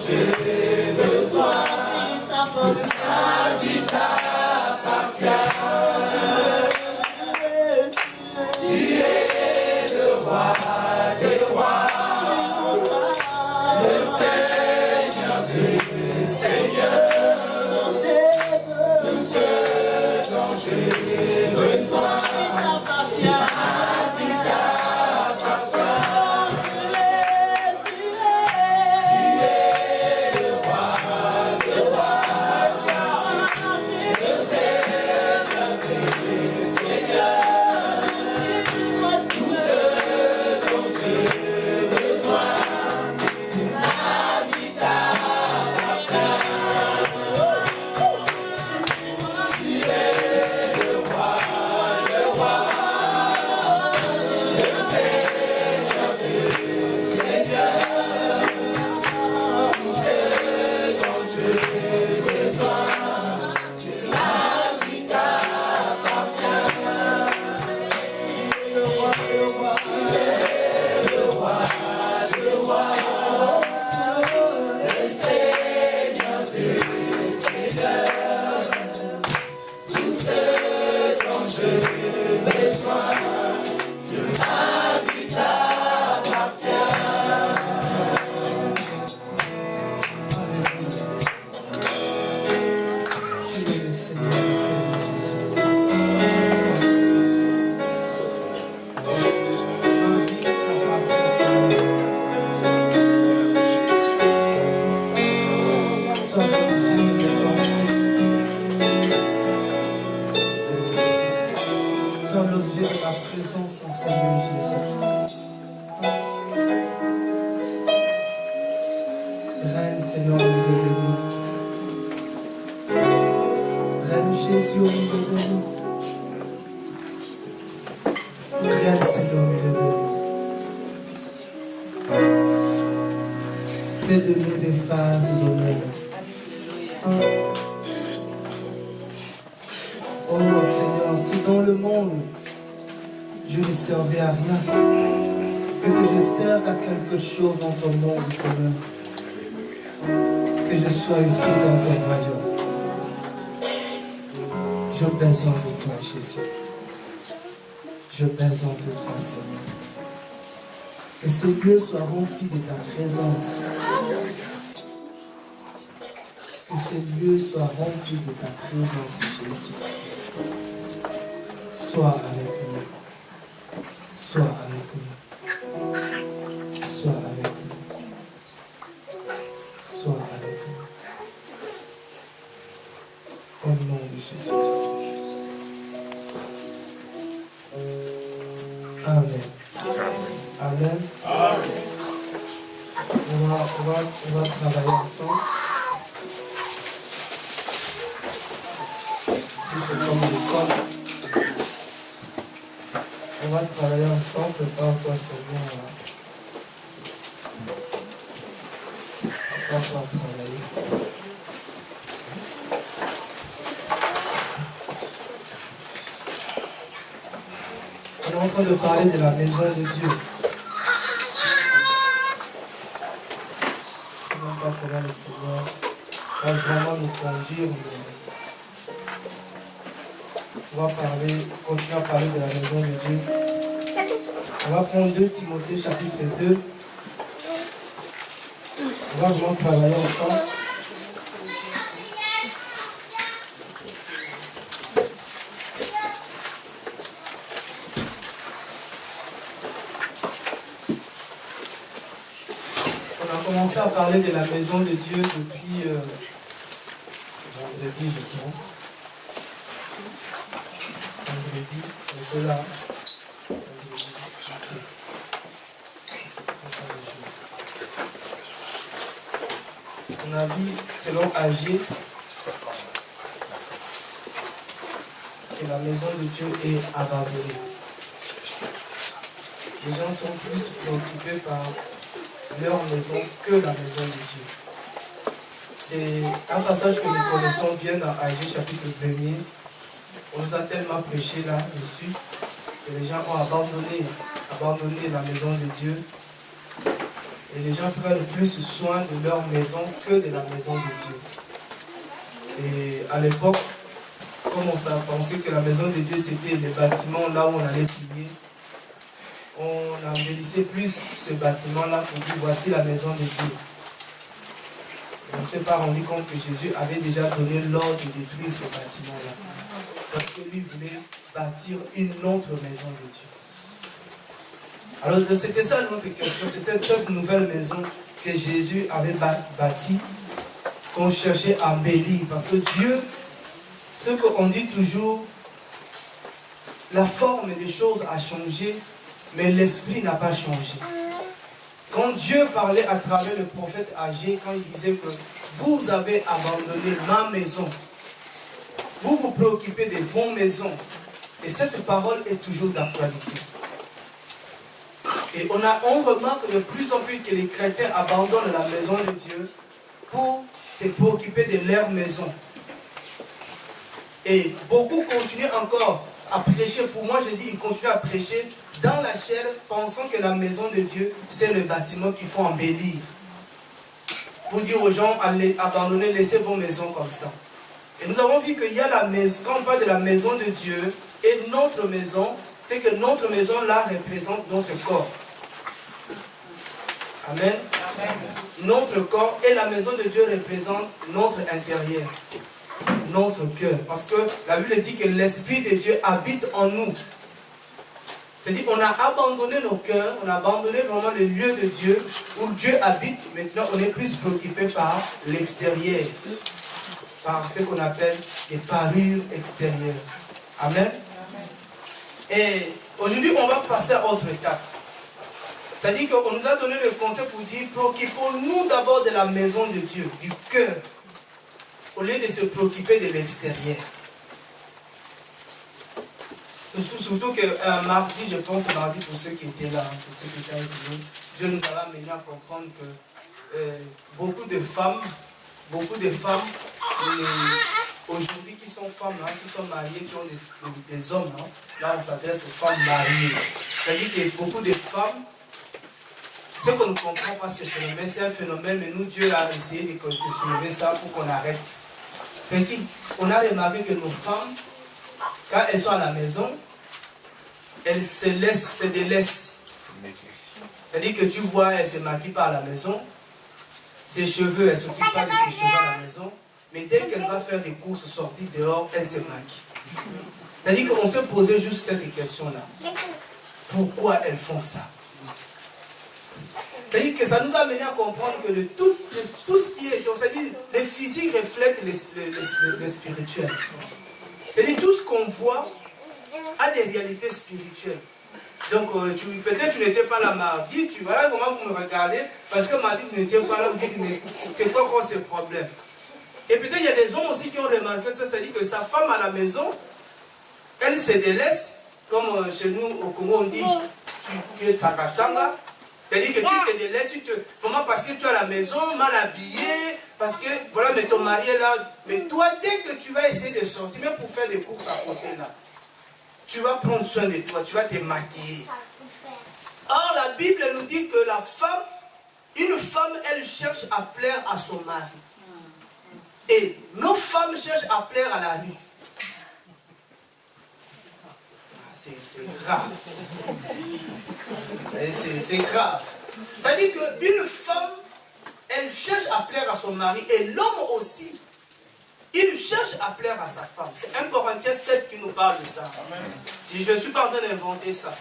j'ai besoin. La vie t'appartient. Tu es le roi des rois, le Seigneur des seigneurs, tout ce dont j'ai besoin. Chose dans ton monde, Seigneur, que je sois utile dans ton royaume. J'ai besoin de toi, Jésus. J'ai besoin de toi, Seigneur. Que ces lieux soient remplis de ta présence. Que ces lieux soient remplis de ta présence, Jésus. Sois avec nous. Sois avec nous. Sois avec nous. Sois avec nous. Au nom de Jésus. Amen. Amen. Amen. On va travailler ensemble. Ici, c'est comme l'école. On va travailler ensemble. Prépare-toi, Seigneur. On va travailler. On est en train de parler de la maison de Dieu. Je ne sais pas comment le Seigneur va vraiment nous conduire. On va continuer à parler de la maison de Dieu. On va prendre 2 Timothée chapitre 2. On va vraiment travailler ensemble. On a commencé à parler de la maison de Dieu depuis vendredi, je pense. Vendredi, on était là. On a vu, selon Agé, que la maison de Dieu est abandonnée. Les gens sont plus préoccupés par leur maison que la maison de Dieu. C'est un passage que nous connaissons bien dans Agé chapitre 1er. On nous a tellement prêché là-dessus que les gens ont abandonné la maison de Dieu Et les gens prennent plus soin de leur maison que de la maison de Dieu. Et à l'époque, comme on s'est pensé que la maison de Dieu c'était les bâtiments là où on allait prier, on embellissait plus ce bâtiment-là pour dire voici la maison de Dieu. Et on ne s'est pas rendu compte que Jésus avait déjà donné l'ordre de détruire ce bâtiment-là. Parce que lui voulait bâtir une autre maison de Dieu. Alors c'était ça notre question, c'est cette nouvelle maison que Jésus avait bâtie, qu'on cherchait à embellir. Parce que Dieu, ce qu'on dit toujours, la forme des choses a changé, mais l'esprit n'a pas changé. Quand Dieu parlait à travers le prophète Agé, quand il disait que vous avez abandonné ma maison, vous vous préoccupez de vos maisons, et cette parole est toujours d'actualité. Et on remarque de plus en plus que les chrétiens abandonnent la maison de Dieu pour se préoccuper de leur maison. Et beaucoup continuent encore à prêcher. Pour moi, je dis, ils continuent à prêcher dans la chair, pensant que la maison de Dieu, c'est le bâtiment qu'il faut embellir. Pour dire aux gens, allez abandonner, laissez vos maisons comme ça. Et nous avons vu qu'il y a la maison, quand on parle de la maison de Dieu, et notre maison, c'est que notre maison là représente notre corps. Amen. Amen. Notre corps et la maison de Dieu représente notre intérieur, notre cœur. Parce que la Bible dit que l'Esprit de Dieu habite en nous. C'est-à-dire qu'on a abandonné nos cœurs, on a abandonné vraiment le lieu de Dieu où Dieu habite. Maintenant, on est plus préoccupé par l'extérieur, par ce qu'on appelle les parures extérieures. Amen. Et aujourd'hui, on va passer à autre étape. C'est-à-dire qu'on nous a donné le conseil pour dire, préoccupons-nous d'abord de la maison de Dieu, du cœur, au lieu de se préoccuper de l'extérieur. Surtout que mardi, je pense mardi pour ceux qui étaient là, pour ceux qui étaient avec nous, Dieu nous a amené à comprendre que beaucoup de femmes aujourd'hui qui sont femmes, hein, qui sont mariées, qui ont des hommes, hein, là on s'adresse aux femmes mariées. C'est-à-dire qu'il y a beaucoup de femmes, ce qu'on ne comprend pas ce phénomène, c'est un phénomène, mais nous Dieu a essayé de soulever ça pour qu'on arrête. C'est qu'on a remarqué que nos femmes, quand elles sont à la maison, elles se délaissent. C'est-à-dire que tu vois, elles ne se maquillent pas à la maison, ses cheveux, elle ne s'occupe pas de ses cheveux à la maison, mais dès qu'elle va faire des courses sorties dehors, elle se maquille. C'est-à-dire qu'on se posait juste cette question-là. Pourquoi elles font ça? C'est-à-dire que ça nous a amené à comprendre que tout ce qui est, c'est-à-dire le physique reflète le spirituel. C'est-à-dire tout ce qu'on voit a des réalités spirituelles. Donc peut-être tu n'étais pas là mardi, voilà comment vous me regardez, parce que mardi tu n'étais pas là, vous dites mais c'est quoi ce problème? Et peut-être il y a des hommes aussi qui ont remarqué ça, c'est-à-dire que sa femme à la maison, elle se délaisse, comme chez nous au Congo on dit, tu es tsakatsanga. C'est-à-dire que tu te délaisses, vraiment parce que tu es à la maison, mal habillé, parce que, voilà, mais ton mari est là. Mais toi, dès que tu vas essayer de sortir, même pour faire des courses à côté là, tu vas prendre soin de toi, tu vas te maquiller. Or, la Bible nous dit que la femme, une femme, elle cherche à plaire à son mari. Et nos femmes cherchent à plaire à la rue. C'est grave. C'est grave. C'est-à-dire qu'une femme, elle cherche à plaire à son mari et l'homme aussi, il cherche à plaire à sa femme. C'est 1 Corinthiens 7 qui nous parle de ça. Si je ne suis pas en train d'inventer ça.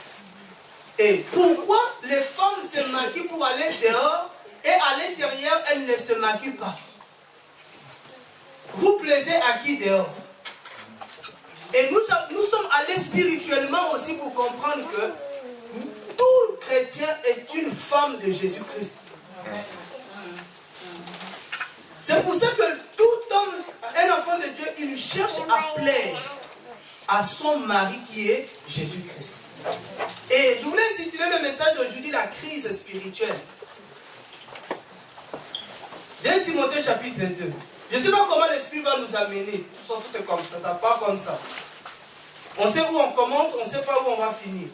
Et pourquoi les femmes se maquillent pour aller dehors et à l'intérieur, elles ne se maquillent pas? Vous plaisez à qui dehors? Et nous sommes allés spirituellement aussi pour comprendre que tout chrétien est une femme de Jésus-Christ. C'est pour ça que tout homme, un enfant de Dieu, il cherche à plaire à son mari qui est Jésus-Christ. Et je voulais intituler le message d'aujourd'hui la crise spirituelle. 2 Timothée chapitre 2. Je ne sais pas comment l'Esprit va nous amener. Surtout c'est comme ça part comme ça. On sait où on commence, on ne sait pas où on va finir.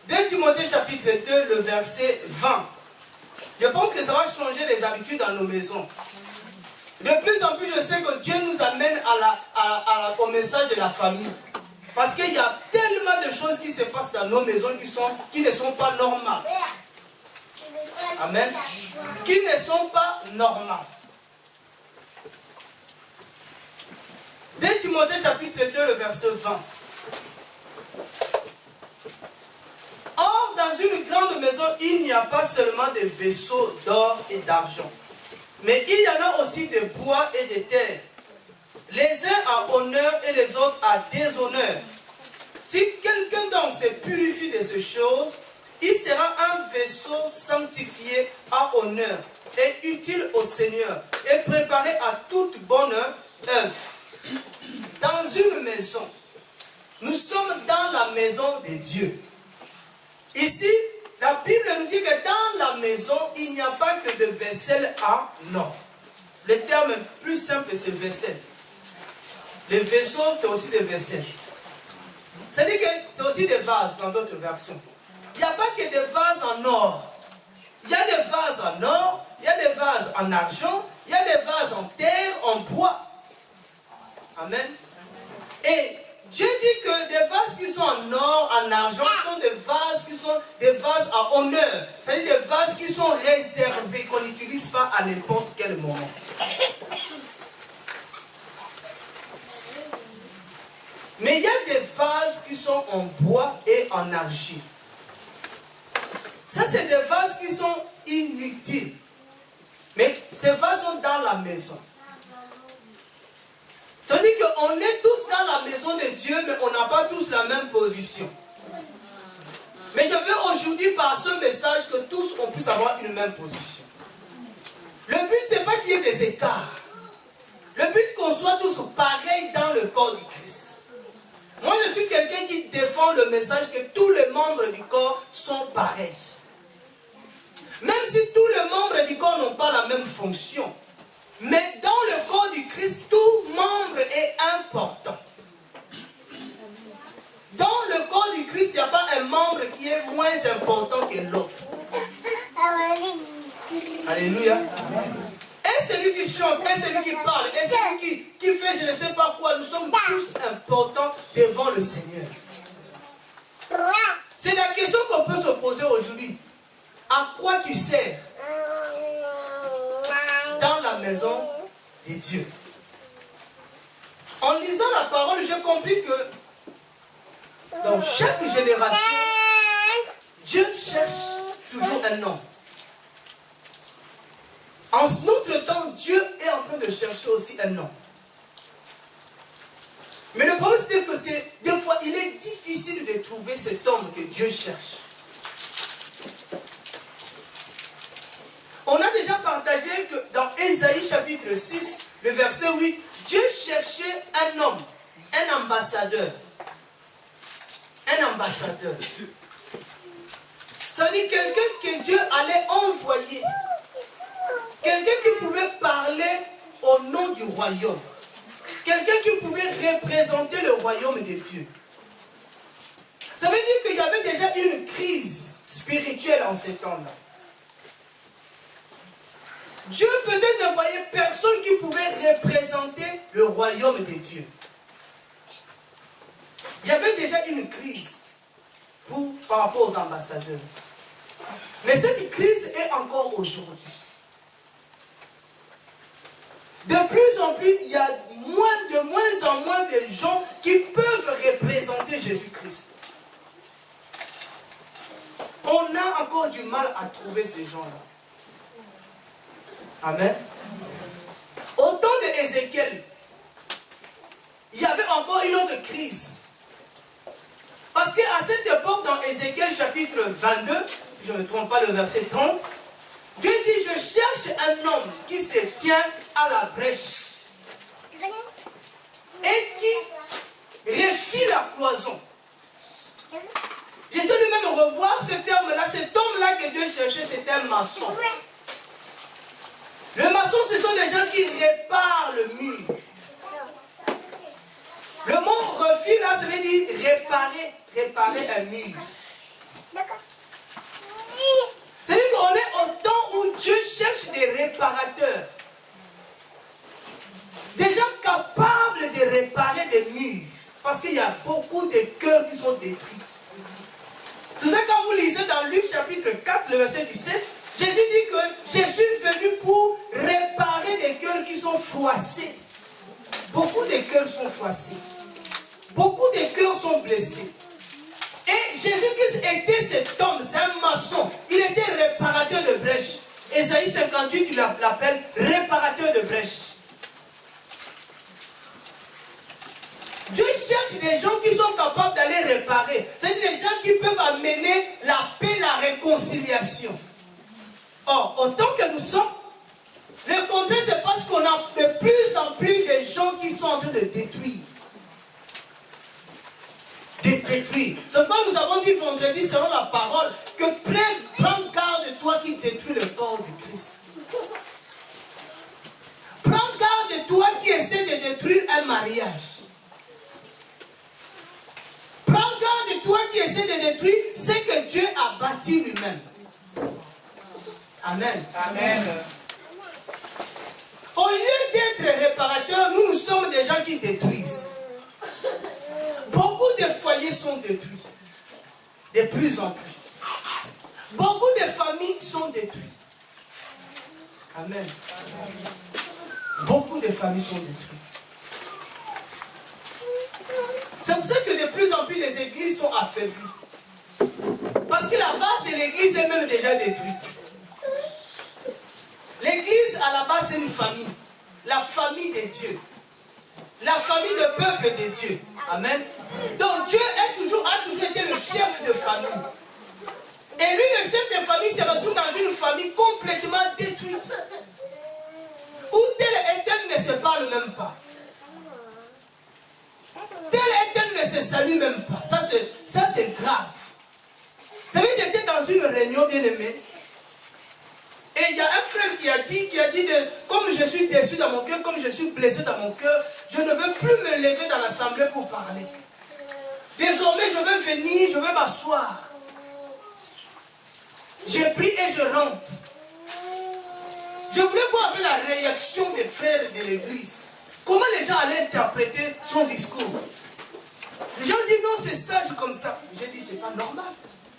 2 Timothée chapitre 2, le verset 20. Je pense que ça va changer les habitudes dans nos maisons. De plus en plus, je sais que Dieu nous amène au message de la famille. Parce qu'il y a tellement de choses qui se passent dans nos maisons qui ne sont pas normales. Amen. Qui ne sont pas normales. 2 Timothée chapitre 2, le verset 20. Or, dans une grande maison, il n'y a pas seulement des vaisseaux d'or et d'argent, mais il y en a aussi de bois et de terre. Les uns à honneur et les autres à déshonneur. Si quelqu'un donc se purifie de ces choses, il sera un vaisseau sanctifié à honneur et utile au Seigneur et préparé à toute bonne œuvre. Dans une maison, nous sommes dans la maison de Dieu. Ici, la Bible nous dit que dans la maison, il n'y a pas que de vaisselle en or. Le terme plus simple, c'est vaisselle. Les vaisseaux, c'est aussi des vaisselles. C'est-à-dire que c'est aussi des vases dans d'autres versions. Il n'y a pas que des vases en or. Il y a des vases en or, il y a des vases en argent, il y a des vases en terre, en bois. Amen. Et Dieu dit que des vases qui sont en or, en argent, sont des vases qui sont des vases à honneur. C'est-à-dire des vases qui sont réservés, qu'on n'utilise pas à n'importe quel moment. Mais il y a des vases qui sont en bois et en argile. Ça, c'est des vases qui sont inutiles. Mais ces vases sont dans la maison. Ça veut dire qu'on est tous dans la maison de Dieu, mais on n'a pas tous la même position. Mais je veux aujourd'hui, par ce message, que tous on puisse avoir une même position. Le but, ce n'est pas qu'il y ait des écarts. Le but, qu'on soit tous pareils dans le corps du Christ. Moi, je suis quelqu'un qui défend le message que tous les membres du corps sont pareils. Même si tous les membres du corps n'ont pas la même fonction. Mais dans le corps du Christ, tout membre est important. Dans le corps du Christ, il n'y a pas un membre qui est moins important que l'autre. Alléluia. Et celui qui chante, et celui qui parle, et celui qui fait je ne sais pas quoi, nous sommes tous importants devant le Seigneur. C'est la question qu'on peut se poser aujourd'hui. À quoi tu sers dans la maison de Dieu? En lisant la parole, j'ai compris que dans chaque génération, Dieu cherche toujours un homme. En notre temps, Dieu est en train de chercher aussi un homme. Mais le problème, c'est que des fois, il est difficile de trouver cet homme que Dieu cherche. On a déjà partagé que dans Ésaïe chapitre 6, le verset 8, Dieu cherchait un homme, un ambassadeur. Un ambassadeur. Ça veut dire quelqu'un que Dieu allait envoyer. Quelqu'un qui pouvait parler au nom du royaume. Quelqu'un qui pouvait représenter le royaume de Dieu. Ça veut dire qu'il y avait déjà une crise spirituelle en ces temps-là. Dieu peut-être ne voyait personne qui pouvait représenter le royaume de Dieu. Il y avait déjà une crise par rapport aux ambassadeurs. Mais cette crise est encore aujourd'hui. De plus en plus, il y a de moins en moins de gens qui peuvent représenter Jésus-Christ. On a encore du mal à trouver ces gens-là. Amen. Au temps d'Ézéchiel, il y avait encore une autre crise. Parce qu'à cette époque, dans Ézéchiel chapitre 22, si je ne me trompe pas, le verset 30, Dieu dit, je cherche un homme qui se tient à la brèche et qui refit la cloison. Jésus lui-même revoir ce terme-là, cet homme-là que Dieu cherchait, c'était un maçon. Le maçon, ce sont des gens qui réparent le mur. Le mot refit, là, ça veut dire réparer un mur. C'est-à-dire qu'on est au temps où Dieu cherche des réparateurs. Des gens capables de réparer des murs. Parce qu'il y a beaucoup de cœurs qui sont détruits. C'est ça quand vous lisez dans Luc chapitre 4, le verset 17, Jésus dit que je suis venu pour réparer des cœurs qui sont froissés. Beaucoup de cœurs sont froissés. Beaucoup de cœurs sont blessés. Et Jésus-Christ était cet homme, c'est un maçon. Il était réparateur de brèches. Ésaïe 58, il l'appelle réparateur de brèches. Dieu cherche des gens qui sont capables d'aller réparer. C'est-à-dire des gens qui peuvent amener la paix, la réconciliation. Or, autant que nous sommes, le contraire, c'est parce qu'on a de plus en plus de gens qui sont en train de détruire. Détruire. C'est pourquoi nous avons dit vendredi, selon la parole, que prends garde de toi qui détruit le corps du Christ. Prends garde de toi qui essaie de détruire un mariage. Prends garde de toi qui essaie de détruire ce que Dieu a bâti lui-même. Amen. Amen. Au lieu d'être réparateurs, nous sommes des gens qui détruisent. Beaucoup de foyers sont détruits. De plus en plus. Beaucoup de familles sont détruites. Amen. Beaucoup de familles sont détruites. C'est pour ça que de plus en plus les églises sont affaiblies. Parce que la base de l'église est même déjà détruite. L'église à la base c'est une famille. La famille de Dieu. La famille de peuple de Dieu. Amen. Donc Dieu a toujours été le chef de famille. Et lui, le chef de famille, se retrouve dans une famille complètement détruite. Où tel et tel ne se parle même pas. Tel et tel ne se salue même pas. Ça c'est grave. Vous savez, j'étais dans une réunion bien aimée. Et il y a un frère qui a dit comme je suis déçu dans mon cœur, comme je suis blessé dans mon cœur, je ne veux plus me lever dans l'assemblée pour parler. Désormais, je veux venir, je veux m'asseoir. J'ai pris et je rentre. Je voulais voir un peu la réaction des frères de l'église. Comment les gens allaient interpréter son discours. Les gens disent non, c'est sage comme ça. J'ai dit, c'est pas normal.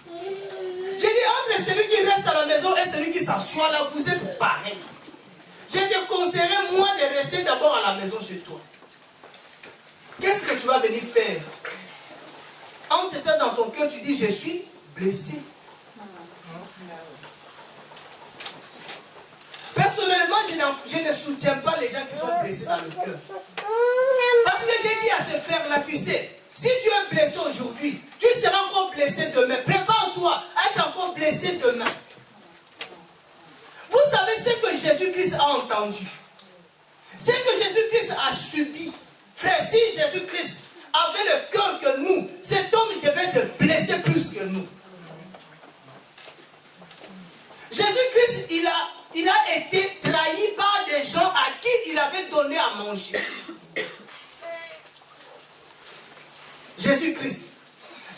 J'ai dit, entre celui qui reste à la maison et celui qui s'assoit là, vous êtes pareil. J'ai te conseillé, moi, de rester d'abord à la maison chez toi. Qu'est-ce que tu vas venir faire? Entre-temps, dans ton cœur, tu dis, je suis blessé. Personnellement, je ne soutiens pas les gens qui sont blessés dans le cœur. Parce que j'ai dit à ces frères-là, tu sais, si tu es blessé aujourd'hui, tu seras encore blessé demain. Prépare-toi à être encore blessé demain. Vous savez ce que Jésus-Christ a entendu. Ce que Jésus-Christ a subi. Frère, si Jésus-Christ avait le cœur que nous, cet homme devait être blessé plus que nous. Jésus-Christ, il a été trahi par des gens à qui il avait donné à manger. Jésus-Christ.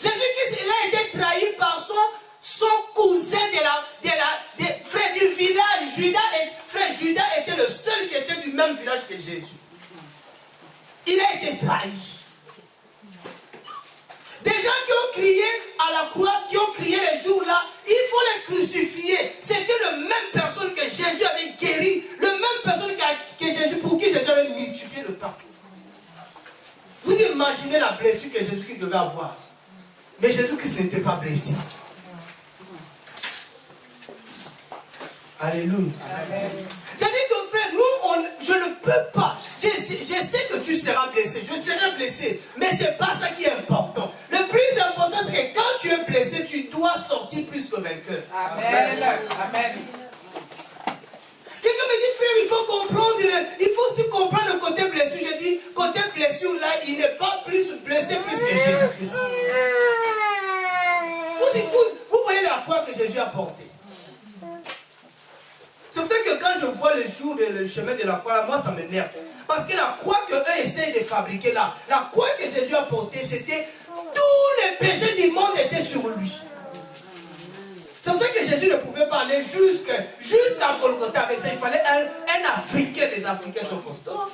Jésus-Christ, il a été trahi par son cousin frère du village. Frère Judas était le seul qui était du même village que Jésus. Il a été trahi. Des gens qui ont crié à la croix, qui ont crié les jours-là, il faut les crucifier. C'était la même personne que Jésus avait guéri, la même personne pour qui Jésus avait multiplié le pain. Vous imaginez la blessure que Jésus-Christ devait avoir. Mais Jésus-Christ n'était pas blessé. Alléluia. C'est-à-dire que frère, je ne peux pas. Je sais que tu seras blessé. Je serai blessé. Mais ce n'est pas ça qui est important. Le plus important, c'est que quand tu es blessé, tu dois sortir plus que vainqueur. Amen. Amen. Quelqu'un me dit, frère, il faut comprendre, il faut aussi comprendre le côté blessure. Je dis, côté blessure là, il n'est pas plus blessé plus que Jésus-Christ. Vous voyez la croix que Jésus a portée. C'est pour ça que quand je vois le chemin de la croix, là, moi ça m'énerve. Parce que la croix qu'eux essayent de fabriquer là, la croix que Jésus a portée, c'était tous les péchés du monde étaient sur lui. C'est pour ça que Jésus ne pouvait pas aller jusqu'à Golgotha. Mais il fallait un Africain. Les Africains sont costauds.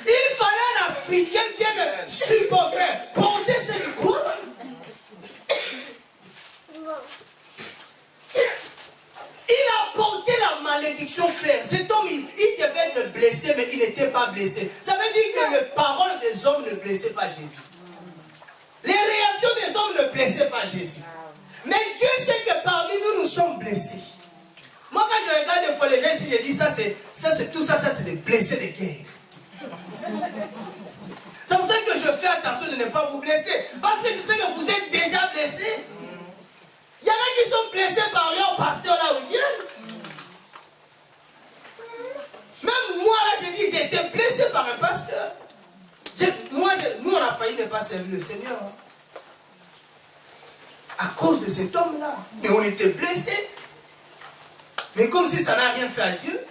Il fallait un Africain qui vienne supporter, porter cette croix. Il a porté la malédiction, frère. Cet homme, il devait être blessé, mais il n'était pas blessé. Ça veut dire que les paroles des hommes ne blessaient pas Jésus. Les réactions des hommes ne blessaient pas Jésus. Mais Dieu sait que parmi nous, nous sommes blessés. Moi, quand je regarde des fois les gens ici, je dis ça, c'est des blessés de guerre. C'est pour ça que je fais attention de ne pas vous blesser. Parce que je sais que vous êtes déjà blessés. Il y en a qui sont blessés par leur pasteur là où ils viennent. Même moi là, je dis, j'ai été blessé par un pasteur. Nous, on a failli ne pas servir le Seigneur. Hein. À cause de cet homme-là. Mais on était blessés. Mais comme si ça n'a rien fait à Dieu.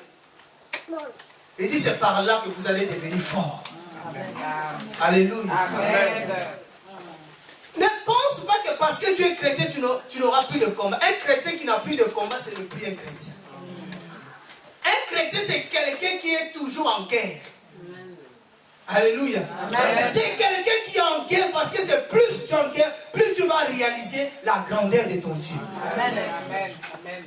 Il dit, c'est par là que vous allez devenir forts. Amen. Alléluia. Amen. Ne pense pas que parce que tu es chrétien, tu n'auras plus de combat. Un chrétien qui n'a plus de combat, ce n'est plus un chrétien. Un chrétien, c'est quelqu'un qui est toujours en guerre. Alléluia. C'est quelqu'un qui est en guerre parce que c'est plus tu es en guerre, plus tu vas réaliser la grandeur de ton Dieu. Amen. Amen. Amen.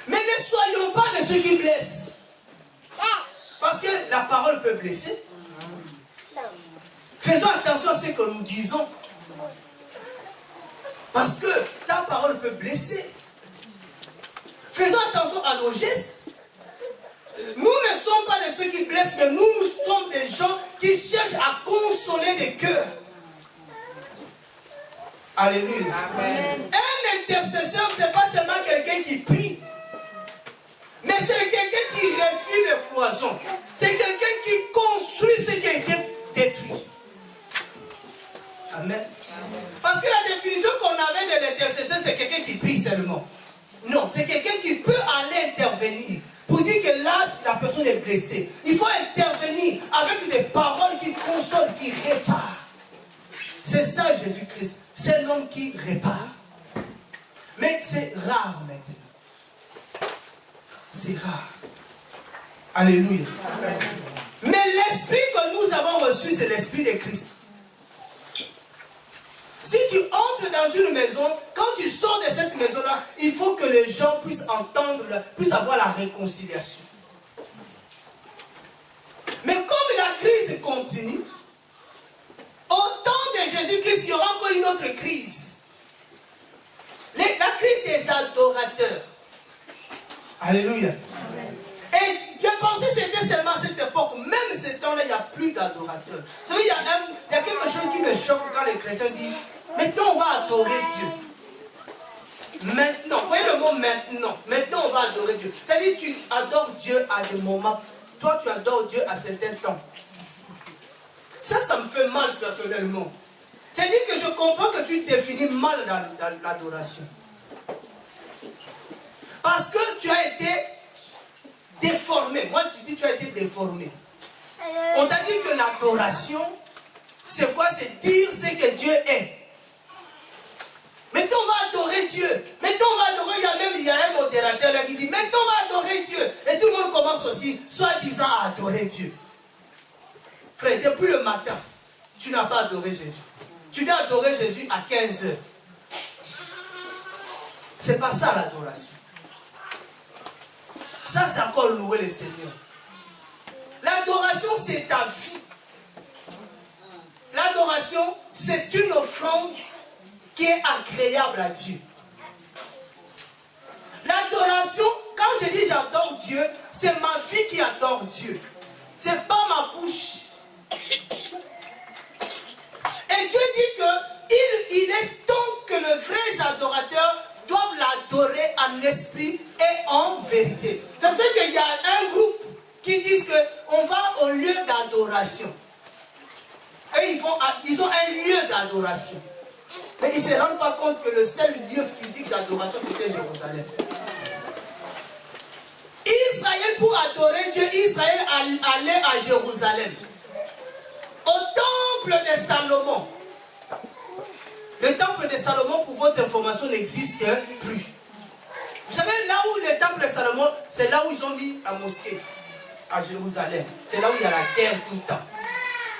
Mais ne soyons pas de ceux qui blessent. Parce que la parole peut blesser. Faisons attention à ce que nous disons. Parce que ta parole peut blesser. Faisons attention à nos gestes. Nous ne sommes pas de ceux qui blessent, mais nous sommes des gens qui cherchent à consoler des cœurs. Alléluia. Amen. Un intercesseur, ce n'est pas seulement quelqu'un qui prie, mais c'est quelqu'un qui refuse les cloisons. C'est quelqu'un qui construit ce qui a été détruit. Amen. Parce que la définition qu'on avait de l'intercesseur, c'est quelqu'un qui prie seulement. Non, c'est quelqu'un qui peut aller intervenir. Pour dire que là, si la personne est blessée, il faut intervenir avec des paroles qui consolent, qui réparent. C'est ça Jésus-Christ. C'est l'homme qui répare. Mais c'est rare maintenant. C'est rare. Alléluia. Amen. Mais l'esprit que nous avons reçu, c'est l'esprit de Christ. Si tu entres dans une maison, quand tu sors de cette maison-là, il faut que les gens puissent entendre, puissent avoir la réconciliation. Mais comme la crise continue, au temps de Jésus-Christ, il y aura encore une autre crise. La crise des adorateurs. Alléluia. Et j'ai pensé que c'était seulement à cette époque, même ce temps-là, il n'y a plus d'adorateurs. Vous savez, il y a quelque chose qui me choque quand les chrétiens disent maintenant on va adorer Dieu. Maintenant, vous voyez le mot maintenant. Maintenant on va adorer Dieu. C'est-à-dire tu adores Dieu à des moments. Toi tu adores Dieu à certains temps. Ça me fait mal personnellement. C'est-à-dire que je comprends que tu définis mal l'adoration. Parce que tu as été déformé. Moi tu dis tu as été déformé. On t'a dit que l'adoration, c'est quoi? C'est dire ce que Dieu est. Maintenant on va adorer Dieu. Maintenant on va adorer, il y a un modérateur là qui dit maintenant on va adorer Dieu. Et tout le monde commence aussi, soi-disant, à adorer Dieu. Frère, depuis le matin, tu n'as pas adoré Jésus. Tu viens adorer Jésus à 15 heures. C'est pas ça l'adoration. Ça c'est encore louer le Seigneur. L'adoration c'est ta vie. L'adoration c'est une offrande qui est agréable à Dieu. L'adoration, quand je dis j'adore Dieu, c'est ma vie qui adore Dieu. C'est pas ma bouche. Et Dieu dit que il est temps que les vrais adorateurs doivent l'adorer en esprit et en vérité. C'est pour ça qu'il y a un groupe qui dit qu'on va au lieu d'adoration. Et ils ont un lieu d'adoration. Mais ils ne se rendent pas compte que le seul lieu physique d'adoration, c'était Jérusalem. Israël, pour adorer Dieu, Israël allait à Jérusalem. Au temple de Salomon. Le temple de Salomon, pour votre information, n'existe plus. Vous savez, là où le temple de Salomon, c'est là où ils ont mis la mosquée, à Jérusalem. C'est là où il y a la guerre tout le temps.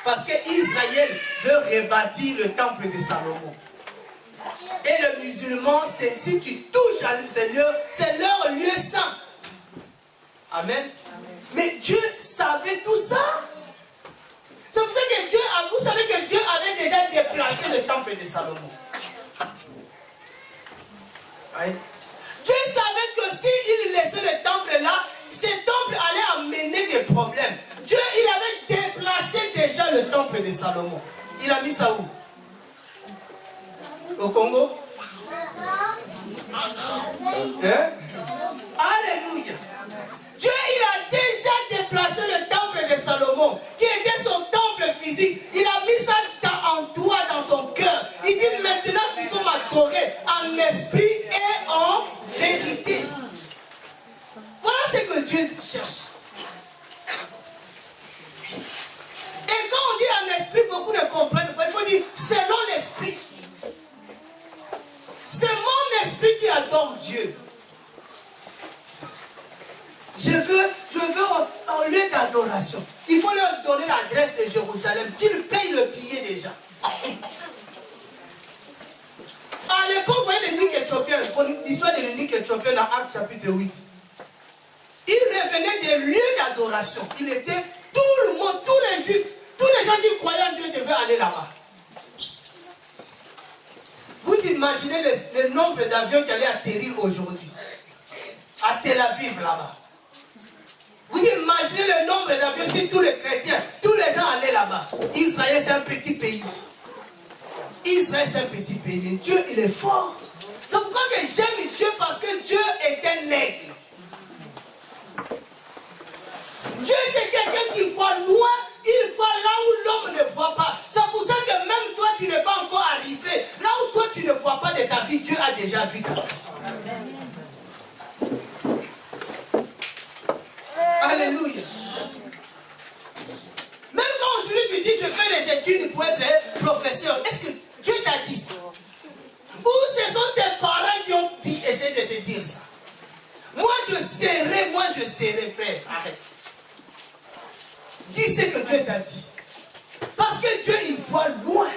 Parce qu'Israël veut rebâtir le temple de Salomon. Et le musulman, si tu touches à Seigneur, c'est leur lieu saint. Amen. Mais Dieu savait tout ça. C'est pour ça que Dieu, vous savez que Dieu avait déjà déplacé le temple de Salomon. Oui. Dieu savait que s'il laissait le temple là, ce temple allait amener des problèmes. Dieu, il avait déplacé déjà le temple de Salomon. Il a mis ça où? Au Congo? Hein? Alléluia. Dieu, il a déjà déplacé le temple de Salomon, qui était son temple physique. Il a mis ça en toi, dans ton cœur. Il dit maintenant qu'il faut m'adorer en esprit et en vérité. Voilà ce que Dieu cherche. Et quand on dit en esprit, beaucoup ne comprennent pas. Il faut dire selon l'esprit. C'est mon esprit qui adore Dieu. Je veux en lieu d'adoration. Il faut leur donner l'adresse de Jérusalem, qu'ils payent le billet déjà. À l'époque, vous voyez l'unique éthiopien, l'histoire de l'unique éthiopien dans Actes chapitre 8. Il revenait des lieux d'adoration. Il était tout le monde, tous les juifs, tous les gens qui croyaient en Dieu devaient aller là-bas. Vous imaginez le nombre d'avions qui allaient atterrir aujourd'hui à Tel Aviv là-bas. Vous imaginez le nombre d'avions si tous les chrétiens, tous les gens allaient là-bas. Israël c'est un petit pays. Israël c'est un petit pays. Mais Dieu il est fort. C'est pourquoi que j'aime Dieu parce que Dieu est un aigle. Dieu c'est quelqu'un qui voit loin, il voit là où l'homme ne voit pas. C'est pour ça que même toi tu n'es pas encore arrivé. Là où toi tu ne vois pas de ta vie, Dieu a déjà vu ta vie. Alléluia. Même quand aujourd'hui tu dis je fais les études pour être professeur, est-ce que Dieu t'a dit ça? Ou ce sont tes parents qui ont dit, essaie de te dire ça. Moi je serai, frère. Arrête. Dis ce que Dieu t'a dit. Parce que Dieu il voit loin.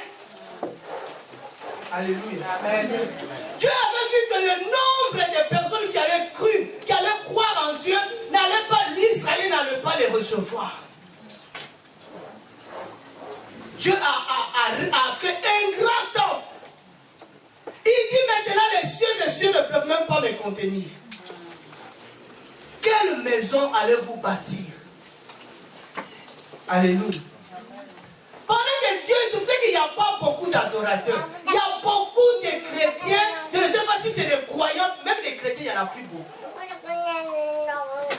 Alléluia. Amen. Dieu avait vu que le nombre de personnes qui allaient croire en Dieu n'allait pas, l'Israël n'allait pas les recevoir. Dieu a fait un grand temps. Il dit maintenant les cieux ne peuvent même pas me contenir. Quelle maison allez-vous bâtir? Alléluia. Pendant que Dieu, tu sais qu'il n'y a pas beaucoup d'adorateurs. Il y a beaucoup de chrétiens. Je ne sais pas si c'est des croyants, même des chrétiens, il n'y en a plus beaucoup.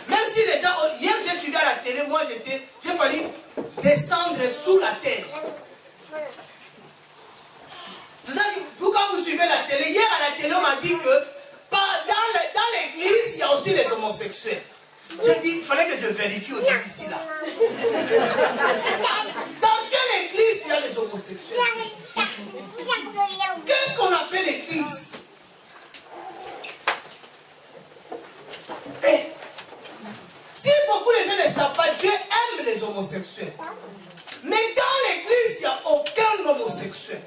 Même si les gens, hier j'ai suivi à la télé, moi j'ai fallu descendre sous la terre. C'est ça que vous, quand vous suivez la télé, hier à la télé on m'a dit que dans l'église il y a aussi les homosexuels. J'ai dit, il fallait que je vérifie aussi ici là. Dans quelle église il y a les homosexuels? Qu'est-ce qu'on appelle l'église? Si beaucoup de gens ne savent pas, Dieu aime les homosexuels. Mais dans l'église, il n'y a aucun homosexuel.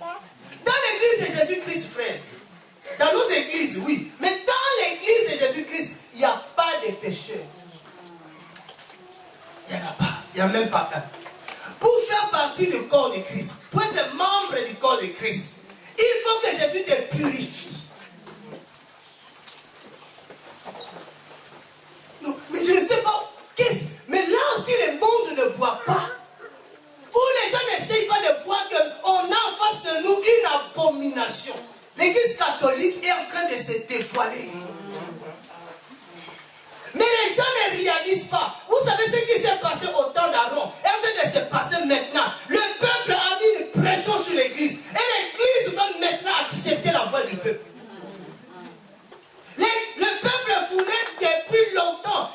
Dans l'église de Jésus-Christ, frère. Dans nos églises, oui. Mais dans l'église de Jésus-Christ, il n'y a pas de pécheurs. Il n'y en a pas. Il n'y a même pas un. Pour faire partie du corps de Christ, pour être membre du corps de Christ, il faut que Jésus te purifie. Non, mais je ne sais pas. Mais là aussi, le monde ne voit pas. Où les gens n'essayent pas de voir qu'on a en face de nous une abomination. L'église catholique est en train de se dévoiler. Mais les gens ne réalisent pas. Vous savez ce qui s'est passé au temps d'Aaron est en train de se passer maintenant. Le peuple a mis une pression sur l'église. Et l'église va maintenant accepter la voix du peuple. Le peuple voulait depuis longtemps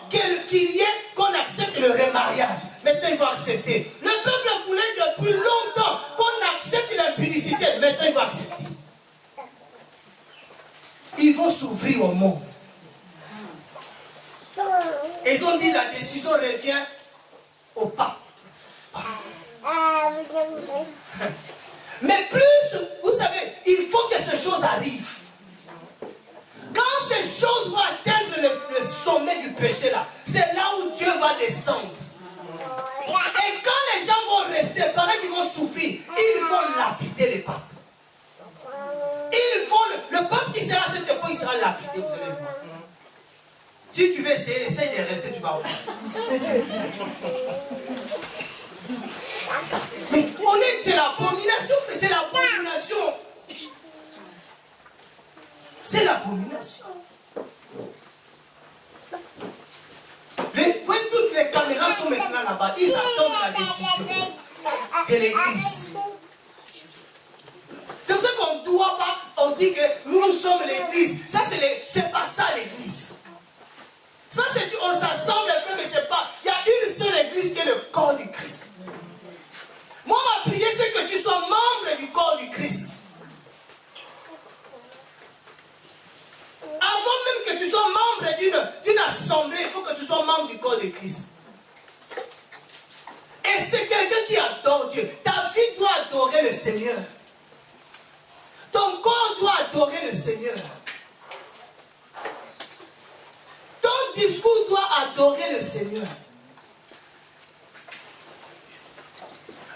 qu'on accepte le remariage. Maintenant il faut accepter. Le peuple voulait depuis longtemps qu'on accepte l'impudicité. Maintenant il faut accepter. s'ouvrir au monde. Et ils ont dit la décision revient au pape. Mais plus, vous savez, il faut que ces choses arrivent. Quand ces choses vont atteindre le sommet du péché là, c'est là où Dieu va descendre. Et quand les gens vont rester, pendant qu'ils vont souffrir, ils vont lapider les papes. Le pape qui sera à cette époque, il sera lapidé, vous allez voir. Si tu veux essayer, essaye de rester, tu vas voir. Mais c'est l'abomination, c'est l'abomination. C'est l'abomination. Toutes les caméras sont maintenant là-bas. Ils attendent la décision de l'église. C'est pour ça qu'on ne doit pas, on dit que nous sommes l'église. Ça, c'est pas ça l'église. Ça, c'est on s'assemble, mais c'est pas. Il y a une seule église qui est le corps du Christ. Moi, ma prière, c'est que tu sois membre du corps du Christ. Avant même que tu sois membre d'une assemblée, il faut que tu sois membre du corps de Christ. Et c'est quelqu'un qui adore Dieu. Ta vie doit adorer le Seigneur. Ton corps doit adorer le Seigneur. Ton discours doit adorer le Seigneur.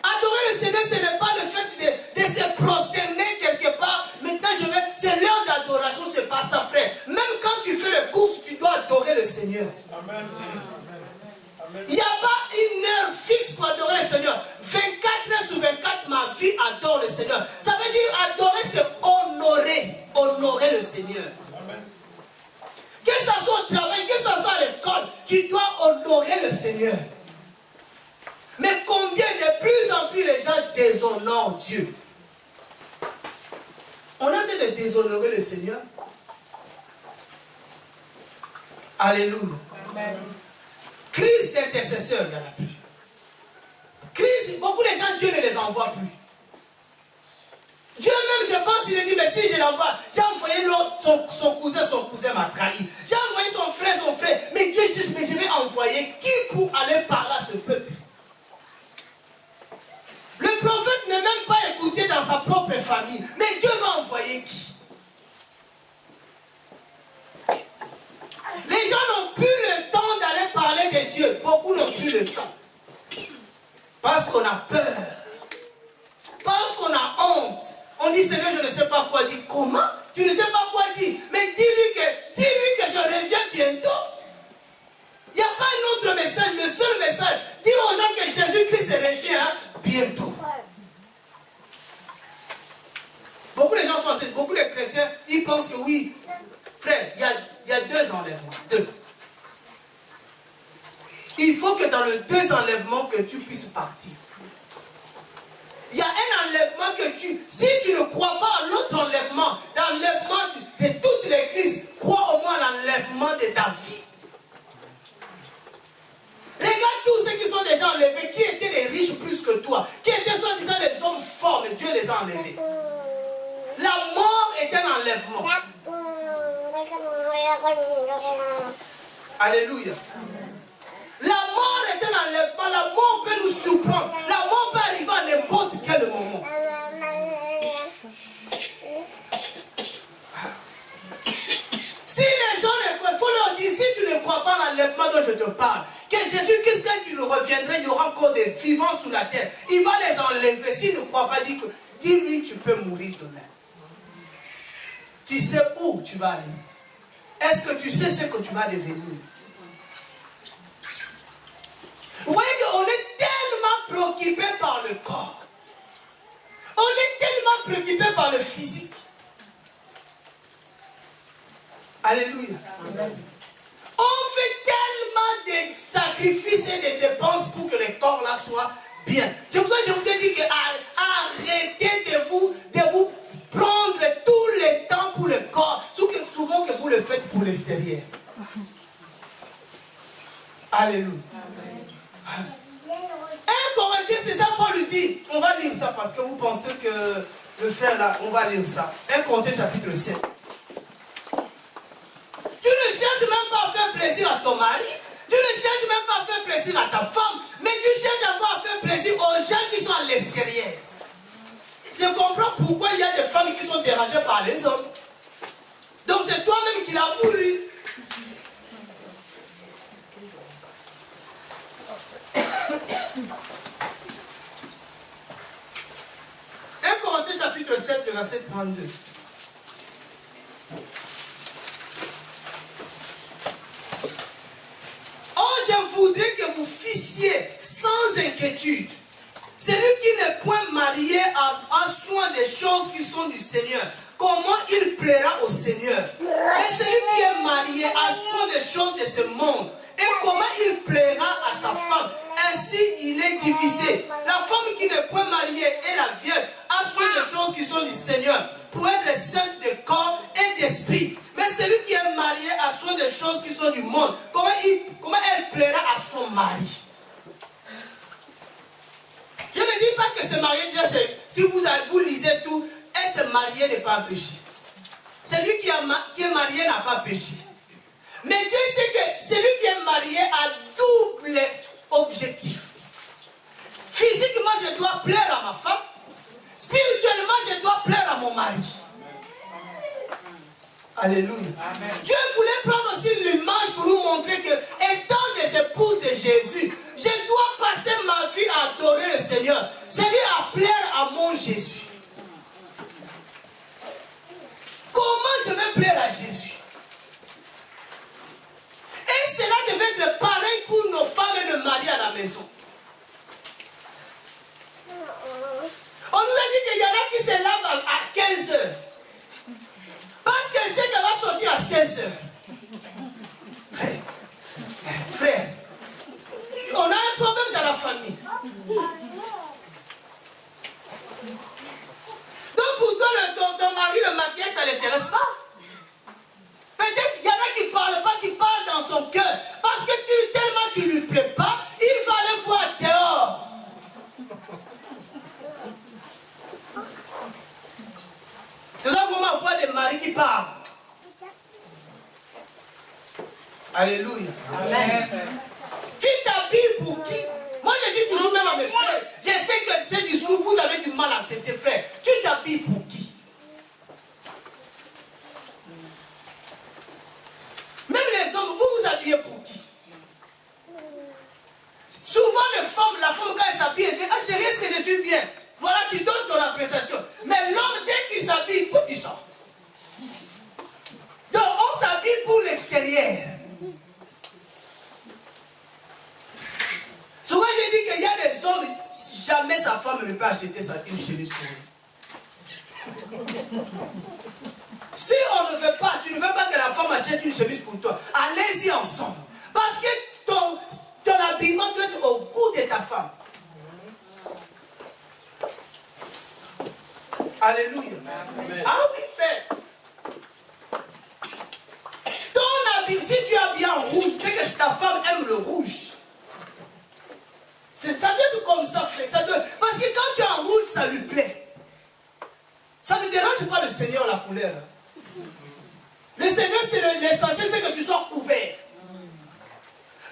Adorer le Seigneur, ce n'est pas le fait de se prosterner quelque part. Maintenant, c'est l'heure d'adoration, c'est pas ça, frère. Même quand tu fais les courses, tu dois adorer le Seigneur. Amen. Il n'y a pas une heure fixe pour adorer le Seigneur. 24 heures sur 24, ma vie adore le Seigneur. Ça veut dire adorer, c'est honorer. Honorer le Seigneur. Amen. Que ce soit au travail, que ce soit à l'école, tu dois honorer le Seigneur. Mais combien de plus en plus les gens déshonorent Dieu? On a dit de déshonorer le Seigneur. Alléluia. Amen. Crise d'intercesseur, il n'y en a plus. Crise, beaucoup de gens, Dieu ne les envoie plus. Dieu même, je pense, il a dit, mais si je l'envoie, j'ai envoyé l'autre, son cousin m'a trahi. J'ai envoyé son frère, mais Dieu cherche, mais je vais envoyer qui pour aller parler à ce peuple? Le prophète n'est même pas écouté dans sa propre famille. Mais Dieu va envoyer qui? Les gens n'ont plus le temps d'aller parler de Dieu. Beaucoup n'ont plus le temps. Parce qu'on a peur. Parce qu'on a honte. On dit, Seigneur, je ne sais pas quoi dire. Comment? Tu ne sais pas quoi dire. Mais dis-lui que je reviens bientôt. Il n'y a pas un autre message. Le seul message. Dis aux gens que Jésus-Christ revient bientôt. Beaucoup de gens sont beaucoup de chrétiens, ils pensent que oui, frère, il y a deux enlèvements. Deux. Il faut que dans le deux enlèvements que tu puisses partir. Il y a un enlèvement que si tu ne crois pas à l'autre enlèvement, l'enlèvement de toute l'église, crois au moins à l'enlèvement de ta vie. Regarde tous ceux qui sont déjà enlevés, qui étaient les riches plus que toi, qui étaient soi-disant les hommes forts, mais Dieu les a enlevés. La mort est un enlèvement. Alléluia. La mort est un enlèvement. La mort peut nous surprendre. La mort peut arriver à n'importe quel moment. Si les gens ne croient, il faut leur dire, si tu ne crois pas à l'enlèvement dont je te parle, que Jésus-Christ, quand il reviendrait, il y aura encore des vivants sous la terre. Il va les enlever. S'il ne croit pas, dis-lui, tu peux mourir demain. Tu sais où tu vas aller. Est-ce que tu sais ce que tu vas devenir? Vous voyez qu'on est tellement préoccupé par le corps. On est tellement préoccupé par le physique. Alléluia. Amen. On fait tellement de sacrifices et de dépenses pour que le corps là soit bien. C'est pour ça que je vous ai dit que arrêtez de vous prendre tout le temps pour le corps. Souvent que vous le faites pour l'extérieur. Alléluia. Amen. 1 Corinthiens, c'est ça, Paul lui dit. On va lire ça parce que vous pensez que le frère là, on va lire ça. 1 Corinthiens chapitre 7. plaisir à ton mari, tu ne cherches même pas à faire plaisir à ta femme, mais tu cherches encore à faire plaisir aux gens qui sont à l'extérieur. Je comprends pourquoi il y a des femmes qui sont dérangées par les hommes. Donc c'est toi-même qui l'as voulu. 1 Corinthiens chapitre 7, le verset 32. Oh, je voudrais que vous fissiez sans inquiétude. Celui qui n'est point marié a soin des choses qui sont du Seigneur. Comment il plaira au Seigneur? Mais celui qui est marié a soin des choses de ce monde. Et comment il plaira à sa femme? Ainsi, il est divisé. La femme qui n'est point mariée et la vierge a soin des choses qui sont du Seigneur, pour être sainte de corps et d'esprit. Mais celui qui est marié a soin des choses qui sont du monde. Comment elle plaira à son mari? Je ne dis pas que se marier, déjà, si vous lisez tout, être marié n'est pas un péché. Celui qui est marié n'a pas péché. Mais Dieu sait que celui qui est marié a double objectif. Physiquement, je dois plaire à ma femme. Spirituellement, je dois plaire à mon mari. Alléluia. Amen. Dieu voulait prendre aussi l'image pour nous montrer que, étant des épouses de Jésus, je dois passer ma vie à adorer le Seigneur. C'est-à-dire à plaire à mon Jésus. Comment je vais plaire à Jésus? Et cela devait être pareil pour nos femmes et nos maris à la maison. On nous a dit qu'il y en a qui se lavent à 15 heures. Parce qu'elle sait qu'elle va sortir à 16 heures. Frère, on a un problème dans la famille. Donc pour toi, ton mari, le maquillage, ça ne l'intéresse pas. Peut-être qu'il y en a qui ne parlent pas, qui parlent dans son cœur. Parce que tellement tu ne lui plais pas, il va aller voir dehors. Nous allons vraiment voir des maris qui parlent. Alléluia. Amen. Tu t'habilles pour qui? Moi je dis toujours même à mes frères, je sais que ce discours, vous avez du mal à accepter, frère. Tu t'habilles pour qui? Même les hommes, vous vous habillez pour qui? Souvent les femmes, la femme quand elle s'habille, elle dit, ah chérie, est-ce que je suis bien? Voilà, tu donnes ton appréciation. Mais l'homme, dès qu'il s'habille, il sort. Donc on s'habille pour l'extérieur. Souvent je dis qu'il y a des hommes, jamais sa femme ne peut acheter une chemise pour lui. Si on ne veut pas, tu ne veux pas que la femme achète une chemise pour toi, allez-y ensemble. Parce que ton habillement doit être au goût de ta femme. Alléluia. Amen. Ah oui, frère. Ton habit, si tu es bien rouge, c'est que ta femme aime le rouge. Ça doit être comme ça, frère. Parce que quand tu es en rouge, ça lui plaît. Ça ne dérange pas le Seigneur, la couleur. Le Seigneur, c'est l'essentiel, c'est que tu sois couvert.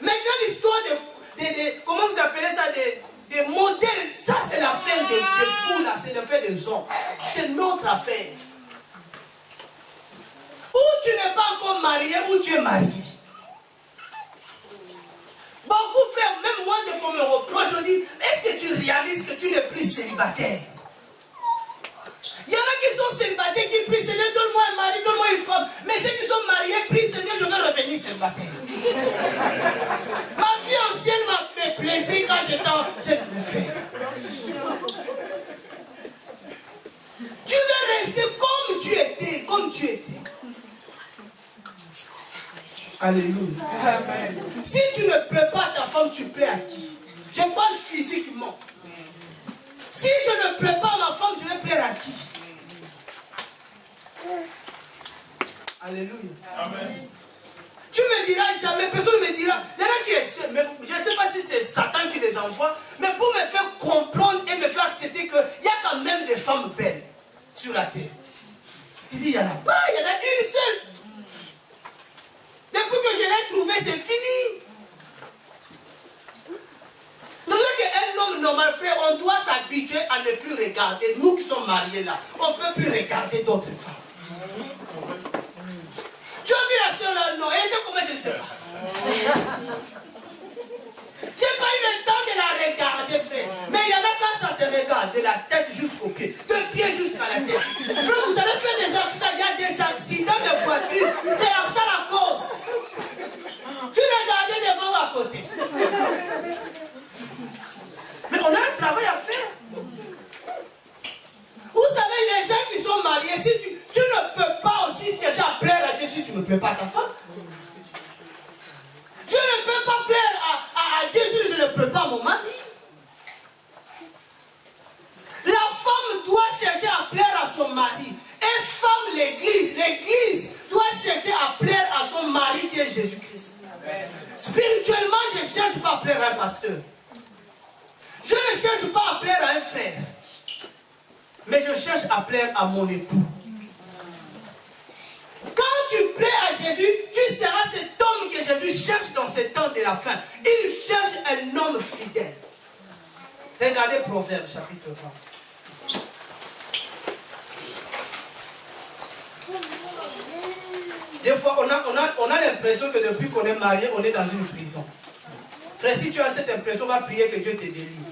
Maintenant, l'histoire comment vous appelez ça, des modèles, ça c'est l'affaire des fous, là, c'est l'affaire des hommes. C'est notre affaire. Ou tu n'es pas encore marié, ou tu es marié. Beaucoup frères, même moi, dès qu'on me reproche, je dis, est-ce que tu réalises que tu n'es plus célibataire? Il y en a qui sont célibataires, qui prient, Seigneur, donne-moi un mari, donne-moi une femme. Mais ceux qui sont mariés, prient, Seigneur, je veux revenir célibataire. Ma vie ancienne m'a fait plaisir quand j'étais en célibataire. Tu veux rester comme tu étais, comme tu étais. Alléluia. Amen. Si tu ne plais pas à ta femme, tu plais à qui? Je parle physiquement. Si je ne plais pas à ma femme, je vais plaire à qui? Alléluia. Amen. Tu me diras jamais, personne ne me dira, il y en a qui essaient, mais je ne sais pas si c'est Satan qui les envoie, mais pour me faire comprendre et me faire accepter qu'il y a quand même des femmes belles sur la terre. Il dit, il n'y en a pas, il y en a une seule. Depuis que je l'ai trouvé, on doit s'habituer à ne plus regarder. Nous qui sommes mariés là, on ne peut plus regarder d'autres femmes. Tu as vu la soeur là? Non, elle était comment, je ne sais pas. J'ai pas eu le temps de la regarder, frère. Mais il y en a quand ça te regarde, de la tête jusqu'au pied, de pied jusqu'à la tête. Frère, vous allez faire des accidents, il y a des accidents de voiture. C'est ça la cause. Tu regardais devant ou à côté. Mais on a un travail à faire. Vous savez, les gens qui sont mariés, si tu ne peux pas aussi chercher à plaire à Dieu si tu ne plais pas à ta femme. Je ne peux pas plaire à Dieu si je ne plais pas à mon mari. La femme doit chercher à plaire à son mari. Et femme, l'église. L'église doit chercher à plaire à son mari qui est Jésus-Christ. Spirituellement, je ne cherche pas à plaire à un pasteur. Je ne cherche pas à plaire à un frère. Mais je cherche à plaire à mon époux. Quand tu plais à Jésus, tu seras cet homme que Jésus cherche dans ces temps de la fin. Il cherche un homme fidèle. Regardez Proverbe chapitre 20. Des fois, on a l'impression que depuis qu'on est marié, on est dans une prison. Frère, si tu as cette impression, on va prier que Dieu te délivre.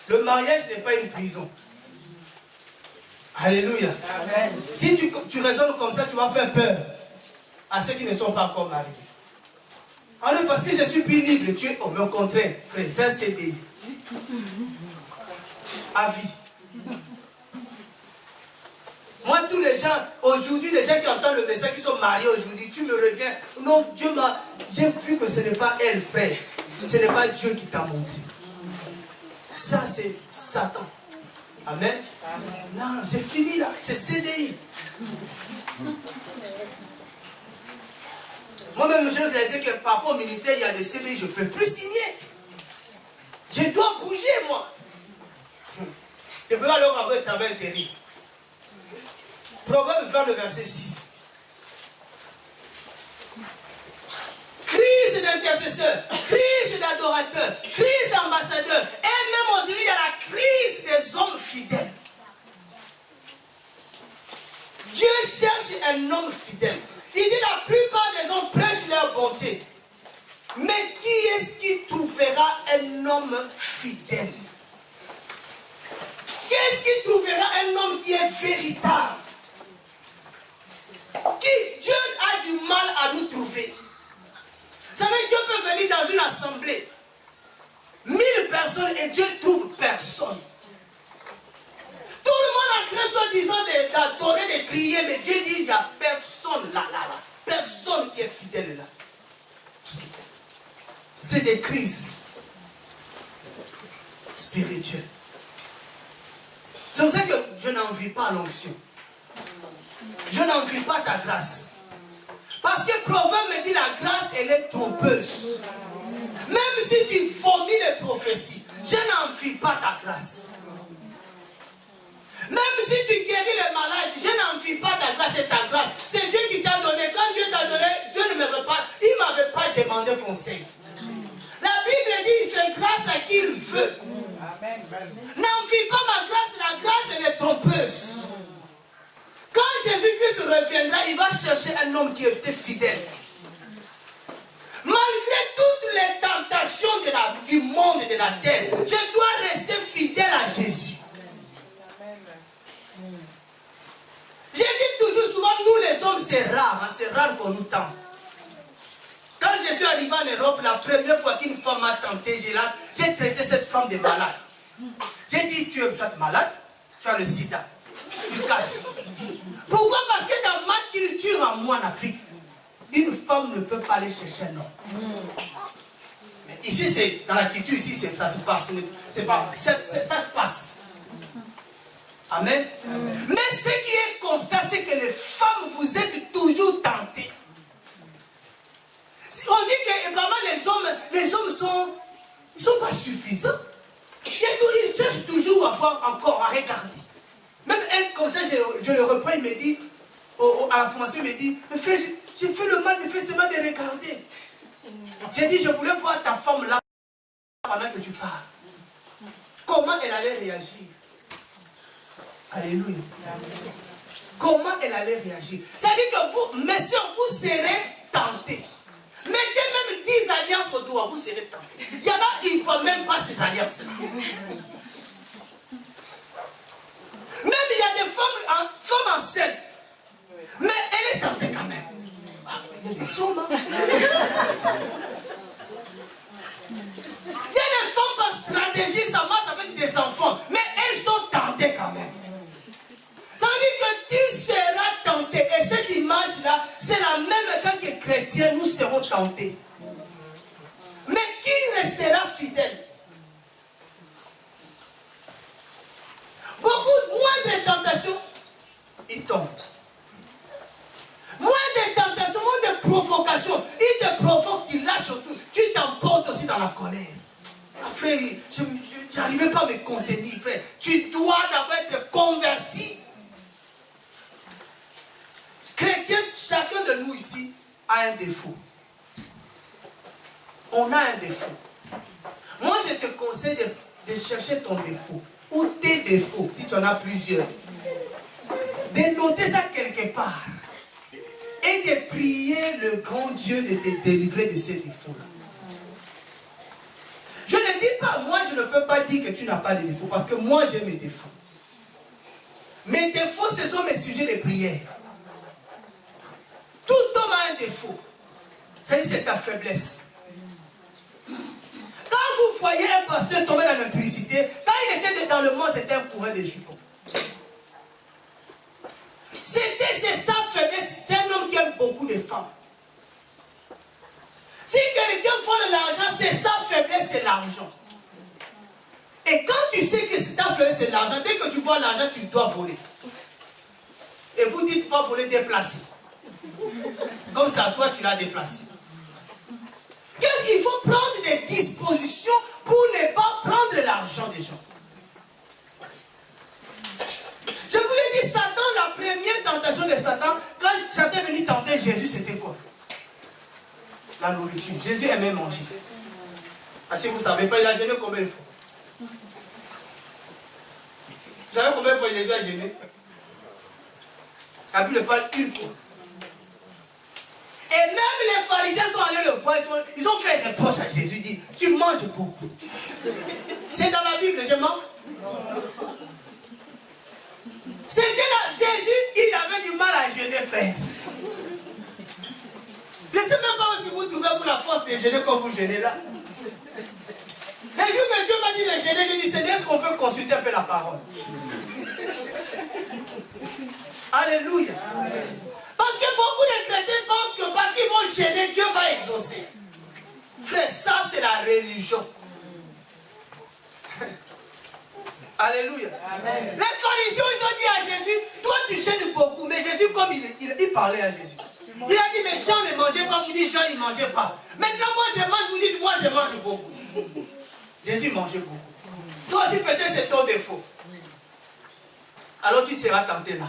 Le mariage n'est pas une prison. Alléluia. Amen. Si tu raisonnes comme ça, tu vas faire peur à ceux qui ne sont pas encore mariés. Alors, parce que je suis plus libre, tu es. Oh, mais au contraire, frère, c'est un CDI. À vie. Moi, tous les gens, aujourd'hui, les gens qui entendent le message, qui sont mariés aujourd'hui, tu me reviens. Non, Dieu m'a. J'ai vu que ce n'est pas elle, frère. Ce n'est pas Dieu qui t'a montré. Ça, c'est Satan. Amen. Amen. Non, c'est fini là. C'est CDI. Moi-même, je disais que par rapport au ministère, il y a des CDI, je ne peux plus signer. Je dois bouger, moi. Je peux aller avoir un travail terrible. Proverbe 20, le verset 6. Crise d'intercesseurs, crise d'adorateurs, crise d'ambassadeurs. Et même aujourd'hui, il y a la crise des hommes fidèles. Dieu cherche un homme fidèle. Il dit la plupart des hommes prêchent leur bonté. Mais qui est-ce qui trouvera un homme fidèle? Qu'est-ce qui trouvera un homme qui est véritable? Qui Dieu a du mal à nous trouver. Vous savez, Dieu peut venir dans une assemblée. 1000 personnes et Dieu ne trouve personne. Tout le monde en train soi-disant d'adorer, de crier, mais Dieu dit il n'y a personne là. Personne qui est fidèle là. C'est des crises spirituelles. C'est pour ça que je n'envie pas l'onction. Je n'envie pas ta grâce. Parce que Proverbe me dit la grâce, elle est trompeuse. Même si tu fournis les prophéties, je n'envie pas ta grâce. Même si tu guéris les malades, je n'envie pas ta grâce et ta grâce. C'est Dieu qui t'a donné. Quand Dieu t'a donné, Dieu ne m'avait pas, il ne m'avait pas demandé conseil. La Bible dit il fait grâce à qui il veut. N'envie pas ma grâce, la grâce elle est trompeuse. Quand Jésus-Christ reviendra, il va chercher un homme qui était fidèle. Malgré toutes les tentations du monde et de la terre, je dois rester fidèle à Jésus. J'ai dit toujours souvent, nous les hommes, c'est rare qu'on nous tente. Quand je suis arrivé en Europe, la première fois qu'une femme m'a tenté, j'ai traité cette femme de malade. J'ai dit, tu es malade, tu as le sida, tu caches. Pourquoi? Parce que dans ma culture en moi en Afrique, une femme ne peut pas aller chercher un homme. Mais ici, c'est dans la culture, ici, ça se passe. Ça se passe. Amen. Mais ce qui est constant, c'est que les femmes, vous êtes toujours tentées. On dit que les hommes sont pas suffisants. Ils cherchent toujours à voir encore, à regarder. Même elle, comme ça, je le reprends, il me dit, à la formation, il me dit, mais frère, j'ai fait le mal, mais fais seulement de regarder. J'ai dit, je voulais voir ta femme là pendant que tu parles. Alléluia. Comment elle allait réagir? C'est-à-dire que vous, mes soeurs, vous serez tentés. Mettez même 10 alliances au doigt, vous serez tentés. Il y en a, ils ne voient même pas ces alliances-là. Même il y a des femmes enceintes. Mais elle est tentée quand même. Ah, il y a des hommes. Hein? Il y a des femmes par stratégie, ça marche avec des enfants. Mais elles sont tentées quand même. Ça veut dire que tu seras tenté. Et cette image-là, c'est la même quand que chrétiens, nous serons tentés. Mais qui restera fidèle? Beaucoup, moins de tentations, ils tombent. Moins de tentations, moins de provocations. Ils te provoquent, tu lâches tout. Tu t'emportes aussi dans la colère. Ah, frère, je n'arrivais pas à me contenir, frère. Tu dois d'abord être converti. Chrétien, chacun de nous ici a un défaut. On a un défaut. Moi, je te conseille de chercher ton défaut. Ou tes défauts, si tu en as plusieurs. De noter ça quelque part. Et de prier le grand Dieu de te délivrer de ces défauts-là. Je ne dis pas, moi je ne peux pas dire que tu n'as pas de défauts, parce que moi j'ai mes défauts. Mes défauts, ce sont mes sujets de prière. Tout homme a un défaut. C'est ta faiblesse. Quand vous voyez un pasteur tomber dans l'impudicité, quand il était dans le monde, c'était un courant de jupons. C'est sa faiblesse. C'est un homme qui aime beaucoup de femmes. Si quelqu'un vole de l'argent, c'est sa faiblesse, c'est l'argent. Et quand tu sais que c'est ta faiblesse, c'est l'argent, dès que tu vois l'argent, tu dois voler. Et vous dites pas voler, déplacer. Comme ça, toi, tu l'as déplacé. Qu'est-ce qu'il faut prendre des dispositions pour ne pas prendre l'argent des gens? Je vous ai dit, Satan, la première tentation de Satan, quand Satan est venu tenter Jésus, c'était quoi? La nourriture. Jésus aimait manger. Parce que vous ne savez pas, il a jeûné combien de fois? Vous savez combien de fois Jésus a jeûné? La Bible parle une fois. Et même les pharisiens sont allés le voir, ils ont fait un reproche à Jésus, ils disent, tu manges beaucoup. C'est dans la Bible, je mens? C'était là, Jésus, il avait du mal à jeûner, frère. Je ne sais même pas si vous trouvez vous la force de jeûner comme vous jeûnez là. Le jour que Dieu m'a dit de jeûner, j'ai dit, Seigneur, est-ce qu'on peut consulter un peu la parole? Alléluia. Amen. Parce que beaucoup de chrétiens pensent que parce qu'ils vont gêner, Dieu va exaucer. Frère, ça c'est la religion. Alléluia. Amen. Les pharisiens, ils ont dit à Jésus, toi tu gênes beaucoup. Mais Jésus, comme il parlait à Jésus, il a dit, mais Jean ne mangeait pas. Vous dites, Jean il ne mangeait pas. Maintenant moi je mange, vous dites, moi je mange beaucoup. Jésus mangeait beaucoup. Toi aussi peut-être c'est ton défaut. Alors qui sera tenté là?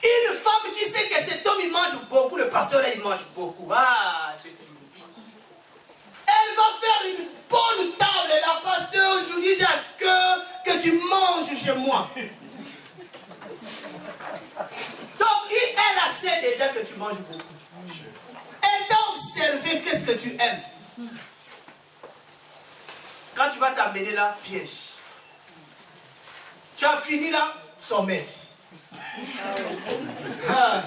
Une femme qui sait que cet homme il mange beaucoup, le pasteur là il mange beaucoup. Ah, c'est fini. Elle va faire une bonne table. Et la pasteur aujourd'hui j'ai à cœur que tu manges chez moi. Donc elle sait déjà que tu manges beaucoup. Elle t'a observé qu'est-ce que tu aimes. Quand tu vas t'amener là, piège. Tu as fini là, sommeil. Ah.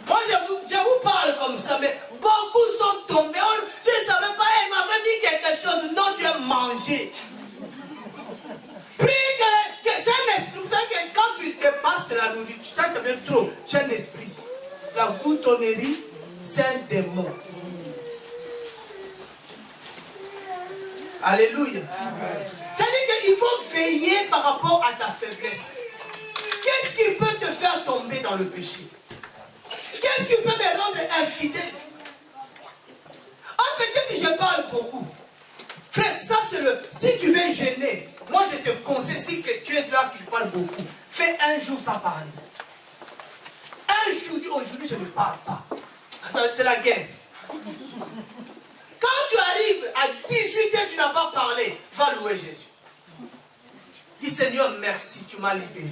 Moi je vous parle comme ça, mais beaucoup sont tombés. Je ne savais pas, elle m'avait mis quelque chose. Non, tu as mangé. Puis que c'est un esprit. Vous savez que quand tu dépasses la nourriture, ça devient trop. Tu as un esprit. La gloutonnerie, c'est un démon. Alléluia. C'est-à-dire qu'il faut veiller par rapport à ta faiblesse. Qu'est-ce qui peut te faire tomber dans le péché? Qu'est-ce qui peut me rendre infidèle? Ah, peut-être que je parle beaucoup. Frère, ça c'est le... Si tu veux gêner, moi je te conseille, si que tu es là qui parle beaucoup, fais un jour sans parler. Un jour, dis aujourd'hui je ne parle pas. C'est la guerre. Quand tu arrives à 18 ans, tu n'as pas parlé, va louer Jésus. Dis Seigneur, merci, tu m'as libéré.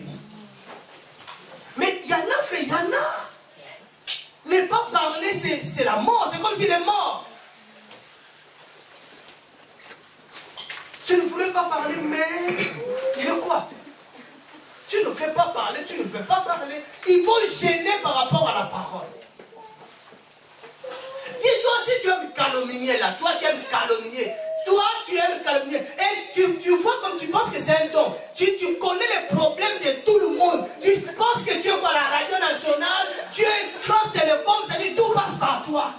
Mais il y en a, frère, il y en a. Ne pas parler, c'est la mort. C'est comme s'il est mort. Tu ne voulais pas parler, mais il est quoi? Tu ne fais pas parler, tu ne veux pas parler. Il faut gêner par rapport à la parole. Dis-toi, si tu aimes calomnier là, toi qui aimes calomnier, toi tu aimes calomnier, et tu vois comme tu penses que c'est un don, tu connais les problèmes de tout le monde, tu penses que tu es quoi, la radio nationale, tu es France Télécom, c'est-à-dire tout passe par toi.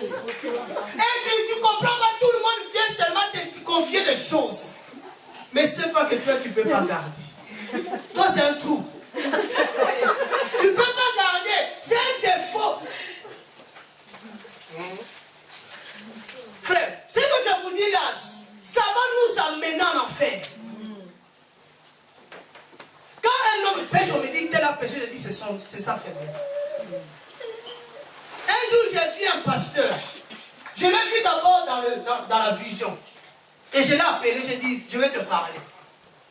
Et tu comprends pas, tout le monde vient seulement te confier des choses. Mais c'est pas que toi tu ne peux pas garder. Toi c'est un trou. Tu ne peux pas garder, c'est un défaut. Frère, ce que je vous dis là, ça va nous amener en enfer. Quand un homme pêche, on me dit que tel a péché, je dis c'est sa faiblesse. Un jour, j'ai vu un pasteur. Je l'ai vu d'abord dans la vision. Et je l'ai appelé, j'ai dit, je vais te parler.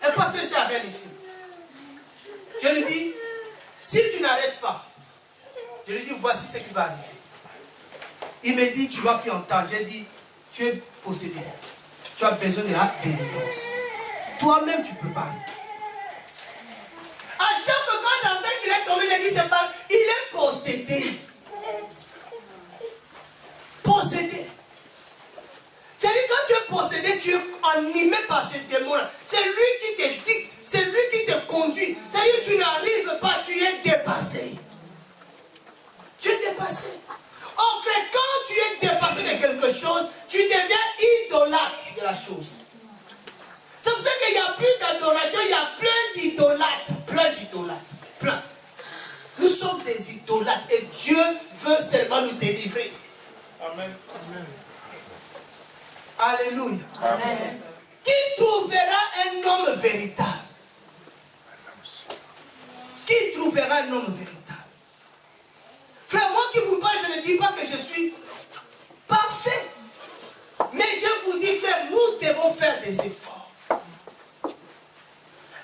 Un pasteur s'arrête ici. Je lui dis, si tu n'arrêtes pas, je lui dis, voici ce qui va arriver. Il me dit, tu vas plus entendre. J'ai dit, tu es possédé. Tu as besoin de la délivrance. Toi-même, tu ne peux pas arrêter. À chaque fois quand j'entends qu'il est tombé, je dis, c'est pas, il est possédé. Possédé. C'est-à-dire quand tu es possédé, tu es animé par ces démons-là. C'est lui qui te dicte, c'est lui qui te conduit. C'est-à-dire que tu n'arrives pas, tu es dépassé. Tu es dépassé. En fait, quand tu es dépassé de quelque chose, tu deviens idolâtre de la chose. C'est pour ça qu'il n'y a plus d'adorateurs, il y a plein d'idolâtres. Plein d'idolâtres. Plein. Nous sommes des idolâtres et Dieu veut seulement nous délivrer. Amen. Amen. Alléluia. Amen. Qui trouvera un homme véritable? Qui trouvera un homme véritable? Frère, moi qui vous parle, je ne dis pas que je suis parfait. Mais je vous dis, frère, nous devons faire des efforts.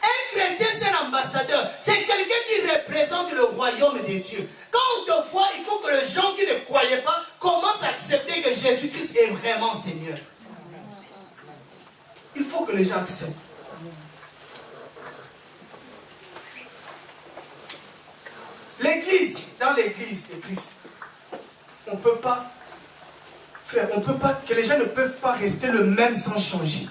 Un chrétien, c'est un ambassadeur. C'est quelqu'un qui représente le royaume de Dieu. Quand on te voit, il faut que les gens qui ne croyaient pas commencent à accepter que Jésus-Christ est vraiment Seigneur. Il faut que les gens acceptent. L'église, dans l'église de Christ, on ne peut pas, frère, on ne peut pas, que les gens ne peuvent pas rester le même sans changer.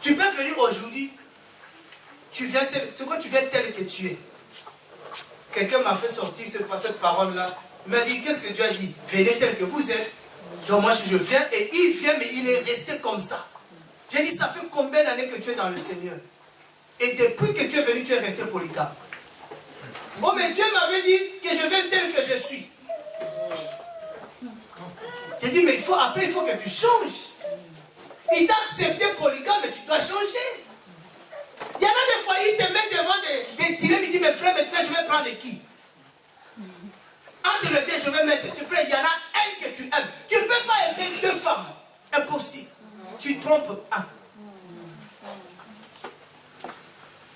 Tu peux venir aujourd'hui, tu viens tel que tu es. Quelqu'un m'a fait sortir cette parole-là. Il m'a dit, qu'est-ce que Dieu a dit? Venez tel que vous êtes. Donc moi je viens et il vient, mais il est resté comme ça. J'ai dit, ça fait combien d'années que tu es dans le Seigneur? Et depuis que tu es venu, tu es resté polygame. Bon, mais Dieu m'avait dit que je viens tel que je suis. J'ai dit, mais après, il faut que tu changes. Il t'a accepté polygame, mais tu dois changer. Il y en a des fois, il te met devant des dilemmes, il dit, mes frères, maintenant, je vais prendre qui? Entre les deux, je vais mettre. Tu frère, il y en a un que tu aimes. Tu ne peux pas aimer deux femmes. Impossible. Tu trompes un.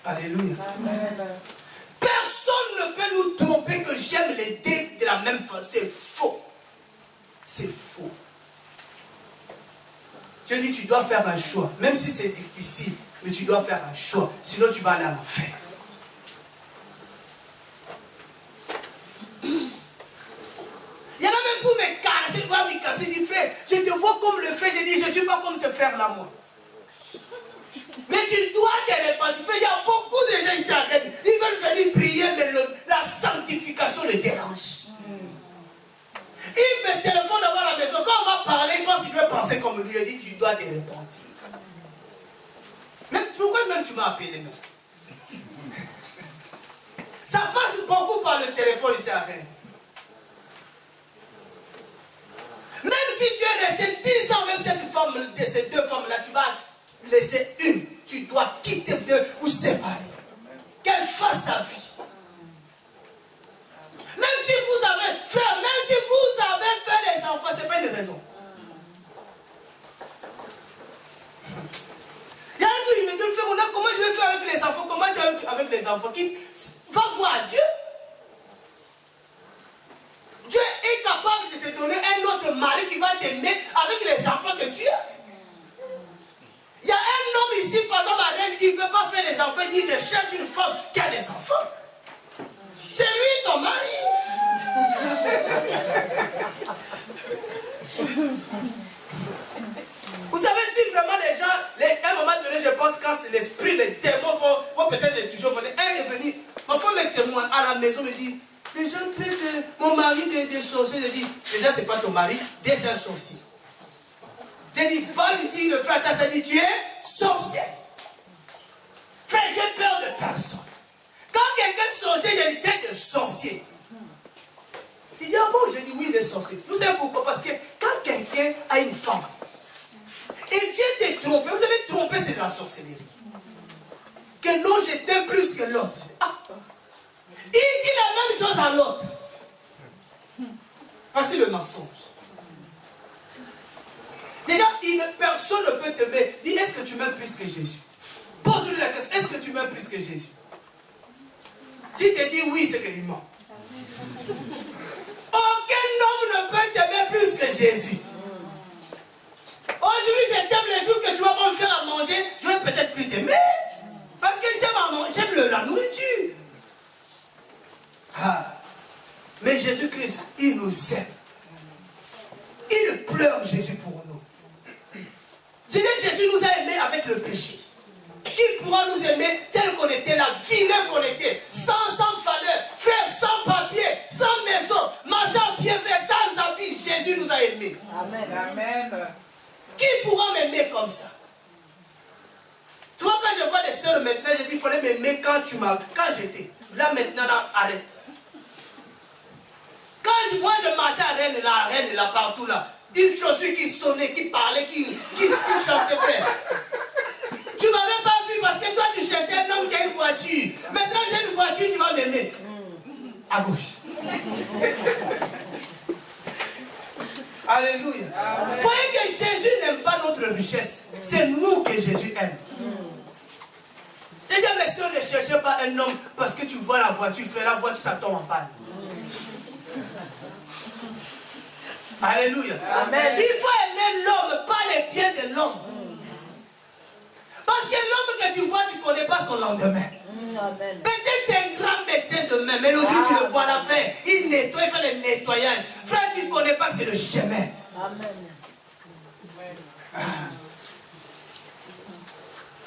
Alléluia. Personne ne peut nous tromper que j'aime les deux de la même façon. C'est faux. C'est faux. Je dis, tu dois faire un choix. Même si c'est difficile, mais tu dois faire un choix. Sinon, tu vas aller à l'enfer. Il y en a même pour me casser, pour me casser, dit frère, je te vois comme le frère, je dis, je ne suis pas comme ce frère-là, moi. Mais tu dois te répandre. Il y a beaucoup de gens ici à Rennes. Ils veulent venir prier, mais la sanctification les dérange. Il me téléphone devant la maison. Quand on va parler, il pense qu'il veut penser comme lui. Il dit, tu dois te repentir. Même, pourquoi même tu m'as appelé même? Ça passe beaucoup par le téléphone ici à Rennes. Même si tu es resté 10 ans avec cette femme, de ces deux femmes-là, tu vas laisser une. Tu dois quitter deux ou séparer. Qu'elle fasse sa vie. Même si vous avez, frère, même si vous avez fait des enfants, ce n'est pas une raison. enfants, va voir Dieu. Dieu est capable de te donner un autre mari qui va t'aimer avec les enfants que tu as. Il y a un homme ici, par exemple, à Rennes, il ne veut pas faire des enfants, il dit je cherche une femme qui a des enfants. C'est lui ton mari. Vous savez, si vraiment les gens, à un moment donné, je pense, quand c'est l'esprit, les témoins vont peut-être toujours venir. Un est venu, enfin les témoins à la maison me dit, les gens traitent mon mari des sorciers. Je dis, déjà, ce n'est pas ton mari, c'est un sorcier. J'ai dit, va lui dire, le frère Tassa dit, tu es sorcier. Frère, j'ai peur de personne. Quand quelqu'un est sorcier, il y a une tête de sorcier. Il dit, ah bon, je dis, oui, il est sorcier. Vous savez pourquoi? Parce que quand quelqu'un a une femme, il vient te tromper. Vous savez, tromper, c'est de la sorcellerie. Que non, je t'aime plus que l'autre. Ah. Il dit la même chose à l'autre. Voici le mensonge. Déjà, personne ne peut t'aimer. Dis, est-ce que tu m'aimes plus que Jésus? Pose-lui la question, est-ce que tu m'aimes plus que Jésus? Si tu dis oui, c'est qu'il ment. Aucun homme ne peut t'aimer plus que Jésus. Aujourd'hui, je t'aime les jours que tu vas me faire à manger, je vais peut-être plus t'aimer. Parce que j'aime la nourriture. Ah. Mais Jésus-Christ, il nous aime. Il pleure Jésus pour nous. Je dis, Jésus nous a aimés avec le péché. Qui pourra nous aimer tel qu'on était, la vilaine qu'on était, sans valeur, frère, sans papier, sans maison, marchant pied fait, sans habit. Jésus nous a aimés. Amen. Amen. Qui pourra m'aimer comme ça? Tu vois, quand je vois des sœurs maintenant, je dis, il fallait m'aimer quand j'étais. Là, maintenant, là, arrête. Quand moi, je marchais à Rennes, là, partout, là, une chaussure qui sonnait, qui parlait, qui chantait, frère. Tu ne m'avais pas vu parce que toi, tu cherchais un homme qui a une voiture. Maintenant, j'ai une voiture, tu vas m'aimer. À gauche. Alléluia. Vous voyez que Jésus n'aime pas notre richesse. C'est nous que Jésus aime. Les gars, mes soeurs, ne cherchez pas un homme parce que tu vois la voiture, frère, la voiture, ça tombe en panne. Alléluia. Amen. Il faut aimer l'homme, pas les biens de l'homme. Parce que l'homme que tu vois, tu ne connais pas son lendemain. Peut-être c'est un grand médecin demain, mais le jour tu le vois là, frère, il nettoie, il fait le nettoyage. Frère, tu ne connais pas que c'est le chemin. Amen. Ah.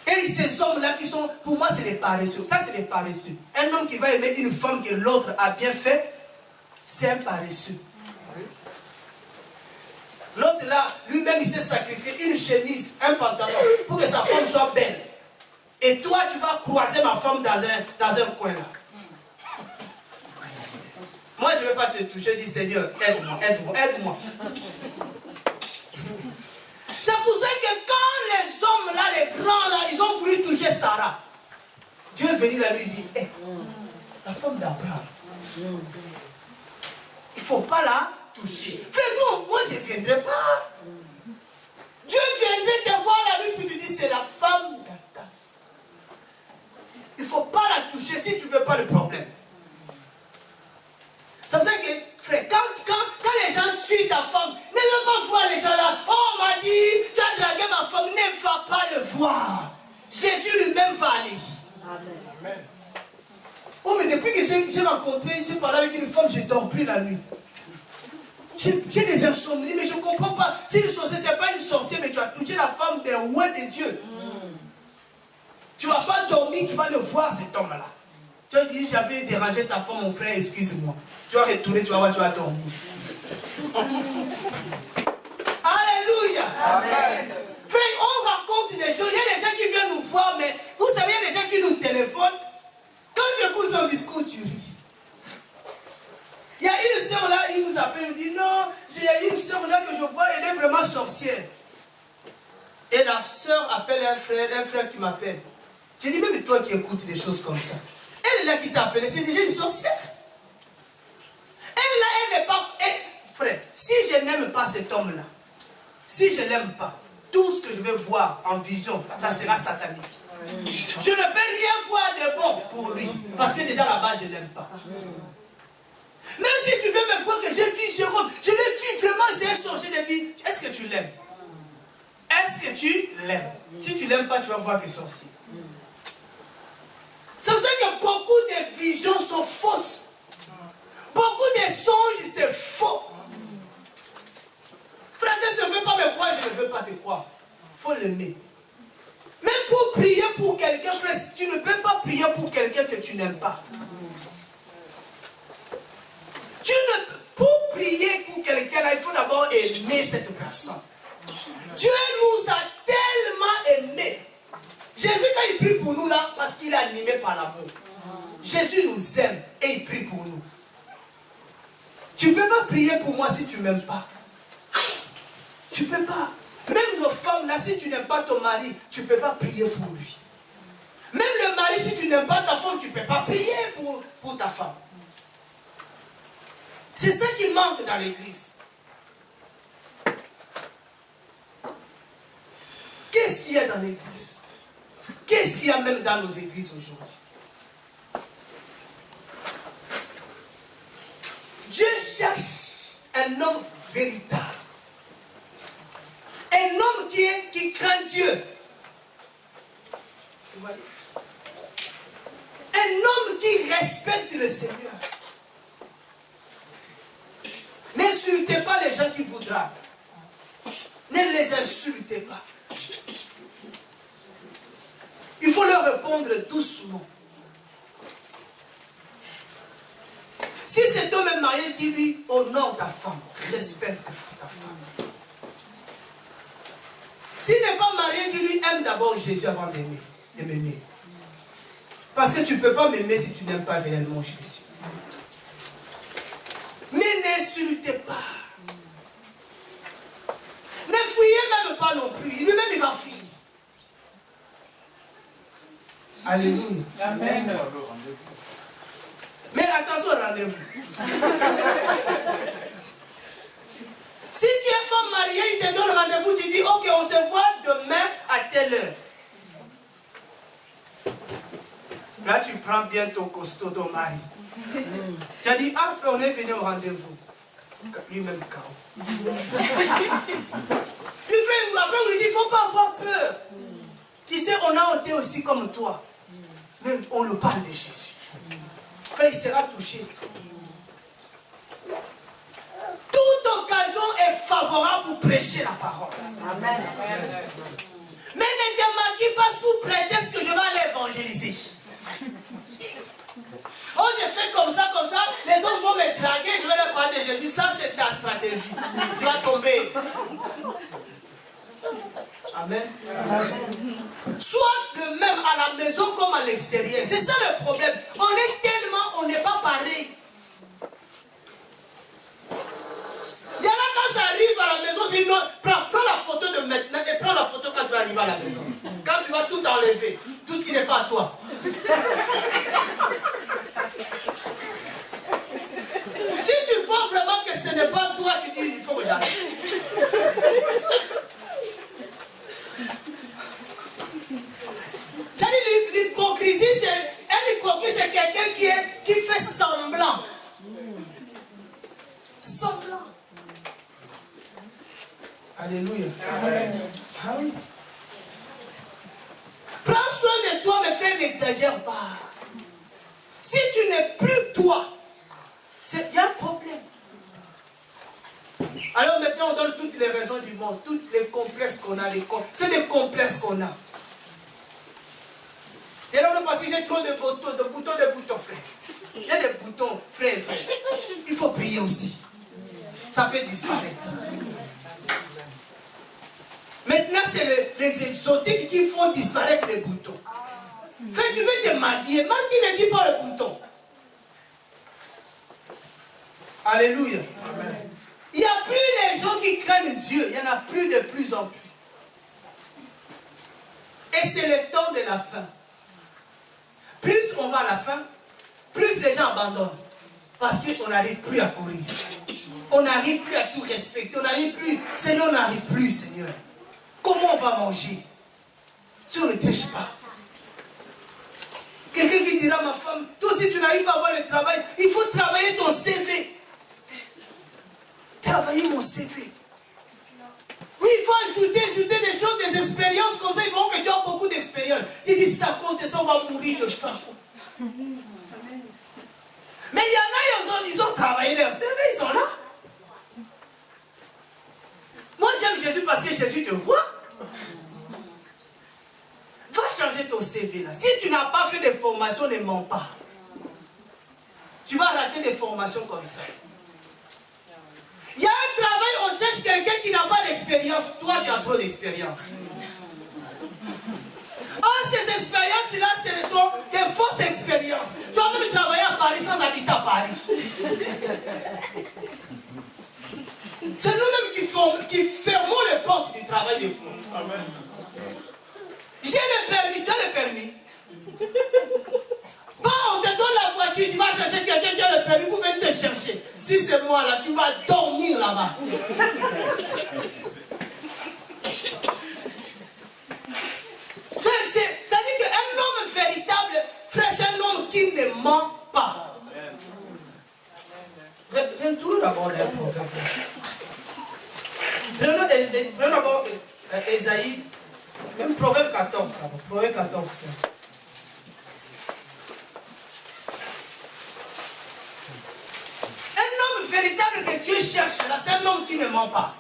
Et ces hommes-là qui sont, pour moi, c'est des paresseux. Ça, c'est des paresseux. Un homme qui va aimer une femme que l'autre a bien fait, c'est un paresseux. L'autre là, lui-même, il s'est sacrifié une chemise, un pantalon, pour que sa femme soit belle. Et toi, tu vas croiser ma femme dans un coin là. Moi, je ne vais pas te toucher, dis Seigneur, aide-moi, aide-moi, aide-moi. C'est pour ça que quand les hommes là, les grands là, ils ont voulu toucher Sarah, Dieu est venu là lui dire, hey, la femme d'Abraham, il ne faut pas la toucher. Frère, non, moi je ne viendrai pas. Dieu viendrait te voir là, lui, puis tu dis, c'est la femme d'Atas. Il ne faut pas la toucher si tu ne veux pas le problème. C'est pour ça que, frère, quand les gens tuent ta femme, ne veux pas voir les gens là. Oh, on m'a dit, tu as dragué ma femme, ne va pas le voir. Jésus lui-même va aller. Amen. Oh, mais depuis que j'ai rencontré, j'ai parlé avec une femme, je ne dors plus la nuit. J'ai des insomnies, mais je ne comprends pas. Si une sorcière, ce n'est pas une sorcière, mais tu as touché la femme des rois de Dieu. Tu ne vas pas dormir, tu vas le voir cet homme-là. Tu vas dire, j'avais dérangé ta femme, mon frère, excuse-moi. Tu vas retourner, tu vas voir, tu vas dormir. Alléluia. Amen. Frère, on raconte des choses. Il y a des gens qui viennent nous voir, mais vous savez, il y a des gens qui nous téléphonent. Quand j'écoute son discours, tu ris. Il y a une soeur là, il nous appelle, il dit non, j'ai une soeur là que je vois, elle est vraiment sorcière. Et la soeur appelle un frère qui m'appelle. J'ai dit, même toi qui écoutes des choses comme ça, elle est là qui t'a appelé, c'est déjà une sorcière. Elle là, elle n'est pas. Frère, si je n'aime pas cet homme-là, si je ne l'aime pas, tout ce que je vais voir en vision, ça sera satanique. Je ne peux rien voir de bon pour lui. Parce que déjà là-bas, je ne l'aime pas. Même si tu veux me voir que j'ai vu Jérôme, je le vis vraiment, c'est un sorcier de dire, est-ce que tu l'aimes? Est-ce que tu l'aimes? Si tu ne l'aimes pas, tu vas voir que sorcier. C'est pour ça que beaucoup de visions sont fausses. Beaucoup de songes, c'est faux. Frère, tu ne veux pas me croire, je ne veux pas te croire. Il faut l'aimer. Même pour prier pour quelqu'un, frère, tu ne peux pas prier pour quelqu'un que tu n'aimes pas. Pour prier pour quelqu'un, il faut d'abord aimer cette personne. Dieu nous a tellement aimés. Jésus, quand il prie pour nous là, parce qu'il est animé par l'amour. Jésus nous aime et il prie pour nous. Tu ne peux pas prier pour moi si tu ne m'aimes pas. Tu ne peux pas. Même nos femmes là, si tu n'aimes pas ton mari, tu ne peux pas prier pour lui. Même le mari, si tu n'aimes pas ta femme, tu ne peux pas prier pour ta femme. C'est ça qui manque dans l'église. Qu'est-ce qu'il y a dans l'église? Qu'est-ce qu'il y a même dans nos églises aujourd'hui? Dieu cherche un homme véritable. Un homme qui craint Dieu. Vous voyez? Un homme qui respecte le Seigneur. N'insultez pas les gens qui vous draguent. Ne les insultez pas. Il faut leur répondre doucement. Si cet homme est marié, dis-lui, honore ta femme, respecte ta femme. S'il n'est pas marié, dis-lui, aime d'abord Jésus avant de m'aimer. Parce que tu ne peux pas m'aimer si tu n'aimes pas réellement Jésus. Mais n'insultez pas. Ne fuyez même pas non plus. Lui-même, il va fuir. Alléluia. Amen. Mais attention au rendez-vous. Si tu es femme mariée, il te donne rendez-vous, tu dis, ok, on se voit demain à telle heure. Là, tu prends bien ton costaud, ton mari. Tu as dit, ah frère, on est venu au rendez-vous. Lui-même, chaos. Lui, frère, après, on lui dit, il ne faut pas avoir peur. Tu sais, on a ôté aussi comme toi. Mais on le parle de Jésus. Frère, il sera touché. Toute occasion est favorable pour prêcher la parole. Amen. Mais ne te maquille pas sous prétexte que je vais aller évangéliser. Oh, j'ai fait comme ça, les autres vont me draguer, je vais leur parler de Jésus. Ça, c'est ta stratégie. Tu vas tomber. Amen. Soit le même à la maison comme à l'extérieur. C'est ça le problème. On n'est pas pareil. Il y en a quand ça arrive à la maison, c'est prends la photo de maintenant et prends la photo quand tu vas arriver à la maison. Quand tu vas tout enlever, tout ce qui n'est pas à toi. Si tu vois vraiment que ce n'est pas toi, tu dis il faut que j'arrête. L'hypocrisie, c'est quelqu'un qui fait semblant. Semblant. Alléluia. Amen. Prends soin de toi, mais fais n'exagère pas. Si tu n'es plus toi, il y a un problème. Alors maintenant, on donne toutes les raisons du monde, tous les complexes qu'on a. C'est des complexes qu'on a. Et là, parce que j'ai trop de boutons, frère. Il y a des boutons, frère. Il faut prier aussi. Ça peut disparaître. Maintenant, c'est les exotiques qui font disparaître les boutons. Frère, tu veux te maquiller, ne dis pas le bouton. Alléluia. Amen. Il n'y a plus les gens qui craignent Dieu. Il y en a plus de plus en plus. Et c'est le temps de la fin. Plus on va à la fin, plus les gens abandonnent. Parce qu'on n'arrive plus à courir. On n'arrive plus à tout respecter. On n'arrive plus. Seigneur, on n'arrive plus, Seigneur. Comment on va manger si on ne triche pas? Quelqu'un qui dira, ma femme, toi si tu n'arrives pas à avoir le travail, il faut travailler ton CV. Travailler mon CV. Oui, il faut ajouter des choses, des expériences, comme ça ils verront que tu as beaucoup d'expérience. Tu dis, c'est à cause de ça, on va mourir de faim. Mais il y en a, ils ont travaillé leur CV, ils sont là. Moi j'aime Jésus parce que Jésus te voit. Va changer ton CV là. Si tu n'as pas fait de formation, ne mens pas. Tu vas rater des formations comme ça. Il y a un travail, on cherche quelqu'un qui n'a pas d'expérience. Toi, tu as trop d'expérience. Oh, ces expériences-là, ce sont des fausses expériences. Tu vas même travailler à Paris sans habiter à Paris. C'est nous-mêmes qui fermons les portes du travail des fous. Amen. J'ai le permis, tu as le permis. Bon, on te donne la voiture, tu vas chercher quelqu'un qui a le permis pour venir te chercher. Si c'est moi là, tu vas dormir là-bas. Ça dit qu'un homme véritable, frère, c'est un homme qui ne ment pas. Viens tout d'abord les prophètes. Prenons d'abord Ésaïe, même Proverbe 14. Proverbe 14. Un homme véritable que Dieu cherche, là, c'est un homme qui ne ment pas.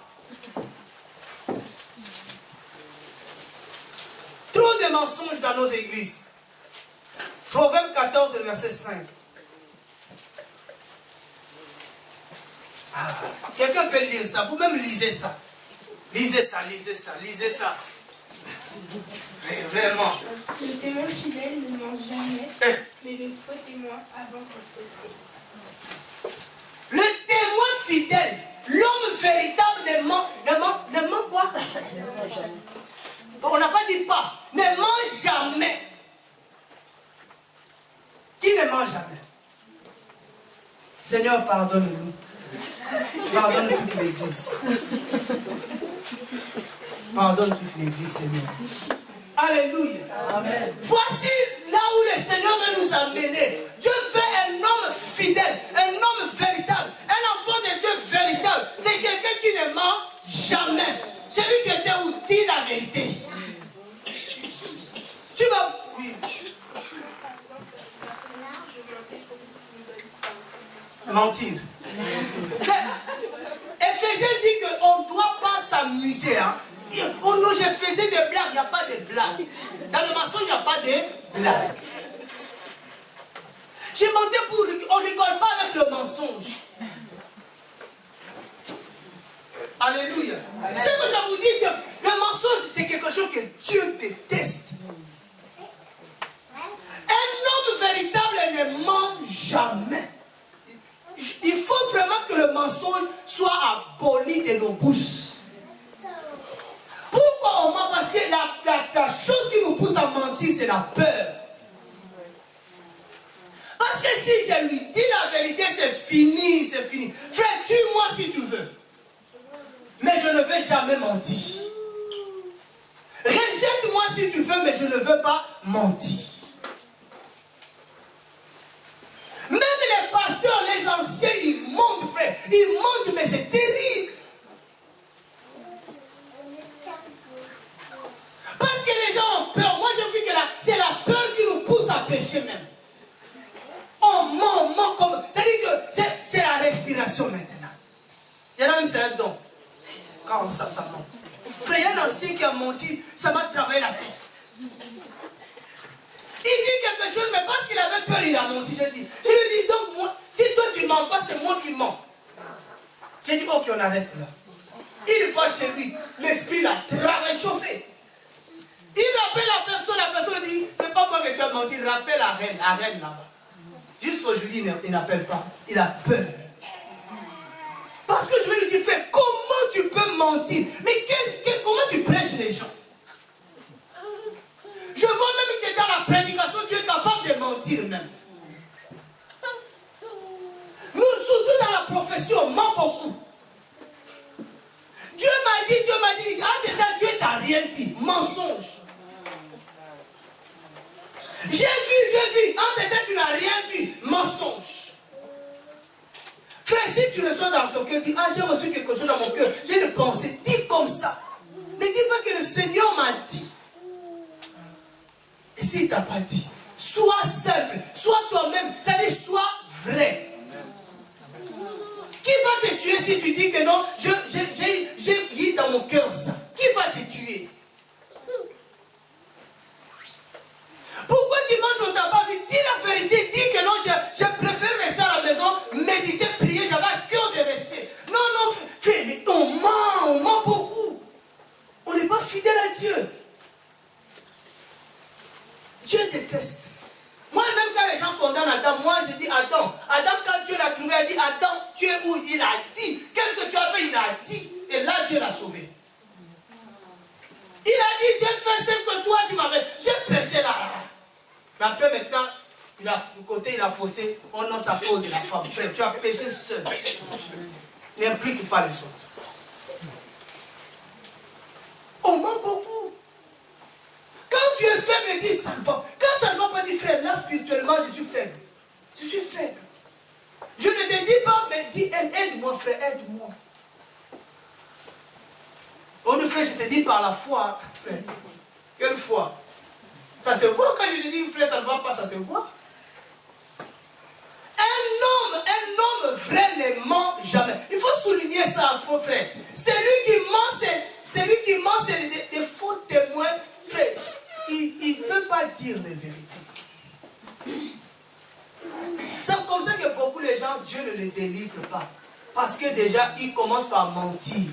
Trop de mensonges dans nos églises. Proverbe 14, verset 5. Ah, quelqu'un peut lire ça, vous-même lisez ça. Lisez ça, lisez ça, lisez ça. Mais vraiment. Le témoin fidèle ne ment jamais, mais le faux témoin avance la fausseté. Le témoin fidèle, l'homme véritable ne ment quoi? On n'a pas dit pas, ne ment jamais. Qui ne ment jamais? Seigneur, pardonne-nous. Pardonne toute l'église. Pardonne toute l'église, Seigneur. Alléluia. Amen. Voici là où le Seigneur veut nous amener. Dieu fait un homme fidèle, un homme véritable, un enfant de Dieu véritable. C'est quelqu'un qui ne ment jamais. Celui qui était où dit la vérité. Tu vas... Oui. Mentir. Éphésiens dit qu'on ne doit pas s'amuser. Hein. Oh non, je faisais des blagues, il n'y a pas de blagues. Dans le mensonge, il n'y a pas de blagues. J'ai menti pour... On ne rigole pas avec le mensonge. Alléluia. C'est que je vous dis que le mensonge, c'est quelque chose que Dieu déteste. Un homme véritable ne ment jamais. Il faut vraiment que le mensonge soit aboli de nos bouches. Pourquoi on ment? Parce que la chose qui nous pousse à mentir, c'est la peur. Parce que si je lui dis la vérité, c'est fini, c'est fini. Frère, tue-moi si tu veux. Mais je ne vais jamais mentir. Rejette-moi si tu veux, mais je ne veux pas mentir. Même les pasteurs, les anciens, ils mentent, frère. Ils mentent, mais c'est terrible. Parce que les gens ont peur. Moi, je vis que c'est la peur qui nous pousse à pécher même. On ment comme... C'est-à-dire que c'est la respiration maintenant. Il y en a même, c'est un don. Quand ça ment. Frère, il y a un ancien qui a menti, ça m'a travaillé la tête. Il dit quelque chose, mais parce qu'il avait peur, il a menti. Je lui dis, donc, moi, si toi tu ne mens pas, c'est moi qui mens. J'ai dit, ok, on arrête là. Il va chez lui, l'esprit là, travaille chauffé. Il rappelle la personne dit, c'est pas moi que tu as menti, rappelle la reine là-bas. Jusqu'aujourd'hui, il n'appelle pas, il a peur. Parce que je vais lui dire, frère, comment tu peux mentir? Mais comment tu prêches les gens? Je vois même que dans la prédication, tu es capable de mentir même. Nous, surtout dans la profession, on ment beaucoup. Dieu m'a dit, ah, déjà Dieu t'a rien dit. Mensonge. J'ai vu, peut-être tu n'as rien vu. Mensonge. Frère, si tu reçois dans ton cœur, dis, ah, j'ai reçu quelque chose dans mon cœur, j'ai une pensée, dis comme ça. Ne dis pas que le Seigneur m'a dit. Et s'il ne t'a pas dit, sois simple, sois toi-même, c'est-à-dire sois vrai. Qui va te tuer si tu dis que non, j'ai dit dans mon cœur ça? Qui va te tuer? Pourquoi dimanche on t'a pas vu? Dis la vérité, dis que non, je préfère rester à la maison, méditer, prier, j'avais à cœur de rester. Non, non, frère, mais on ment beaucoup. On n'est pas fidèle à Dieu. Dieu déteste. Moi-même, quand les gens condamnent Adam, moi je dis Adam, quand Dieu l'a trouvé, il a dit Adam, tu es où? Il a dit. Qu'est-ce que tu as fait? Il a dit. Et là, Dieu l'a sauvé. Il a dit, j'ai fait ce que toi tu m'avais. J'ai péché là. Mais après, maintenant, il a faussé. Oh non, ça cause de la femme. Frère, tu as péché seul. N'implique pas les autres. On ment beaucoup. Quand tu es faible, dis ça ne va. Quand ça ne va pas, dis frère, là spirituellement, je suis faible. Je suis faible. Je ne te dis pas, mais dis aide-moi, frère, aide-moi. Oh, frère, je te dis par la foi, frère. Quelle foi? Ça se voit quand je te dis, frère, ça ne va pas, ça se voit. Un homme vrai ne ment jamais. Il faut souligner ça, faux frère. Celui qui ment, c'est des faux témoins, frère. Il ne peut pas dire les vérités. C'est comme ça que beaucoup de gens, Dieu ne les délivre pas. Parce que déjà, ils commencent par mentir.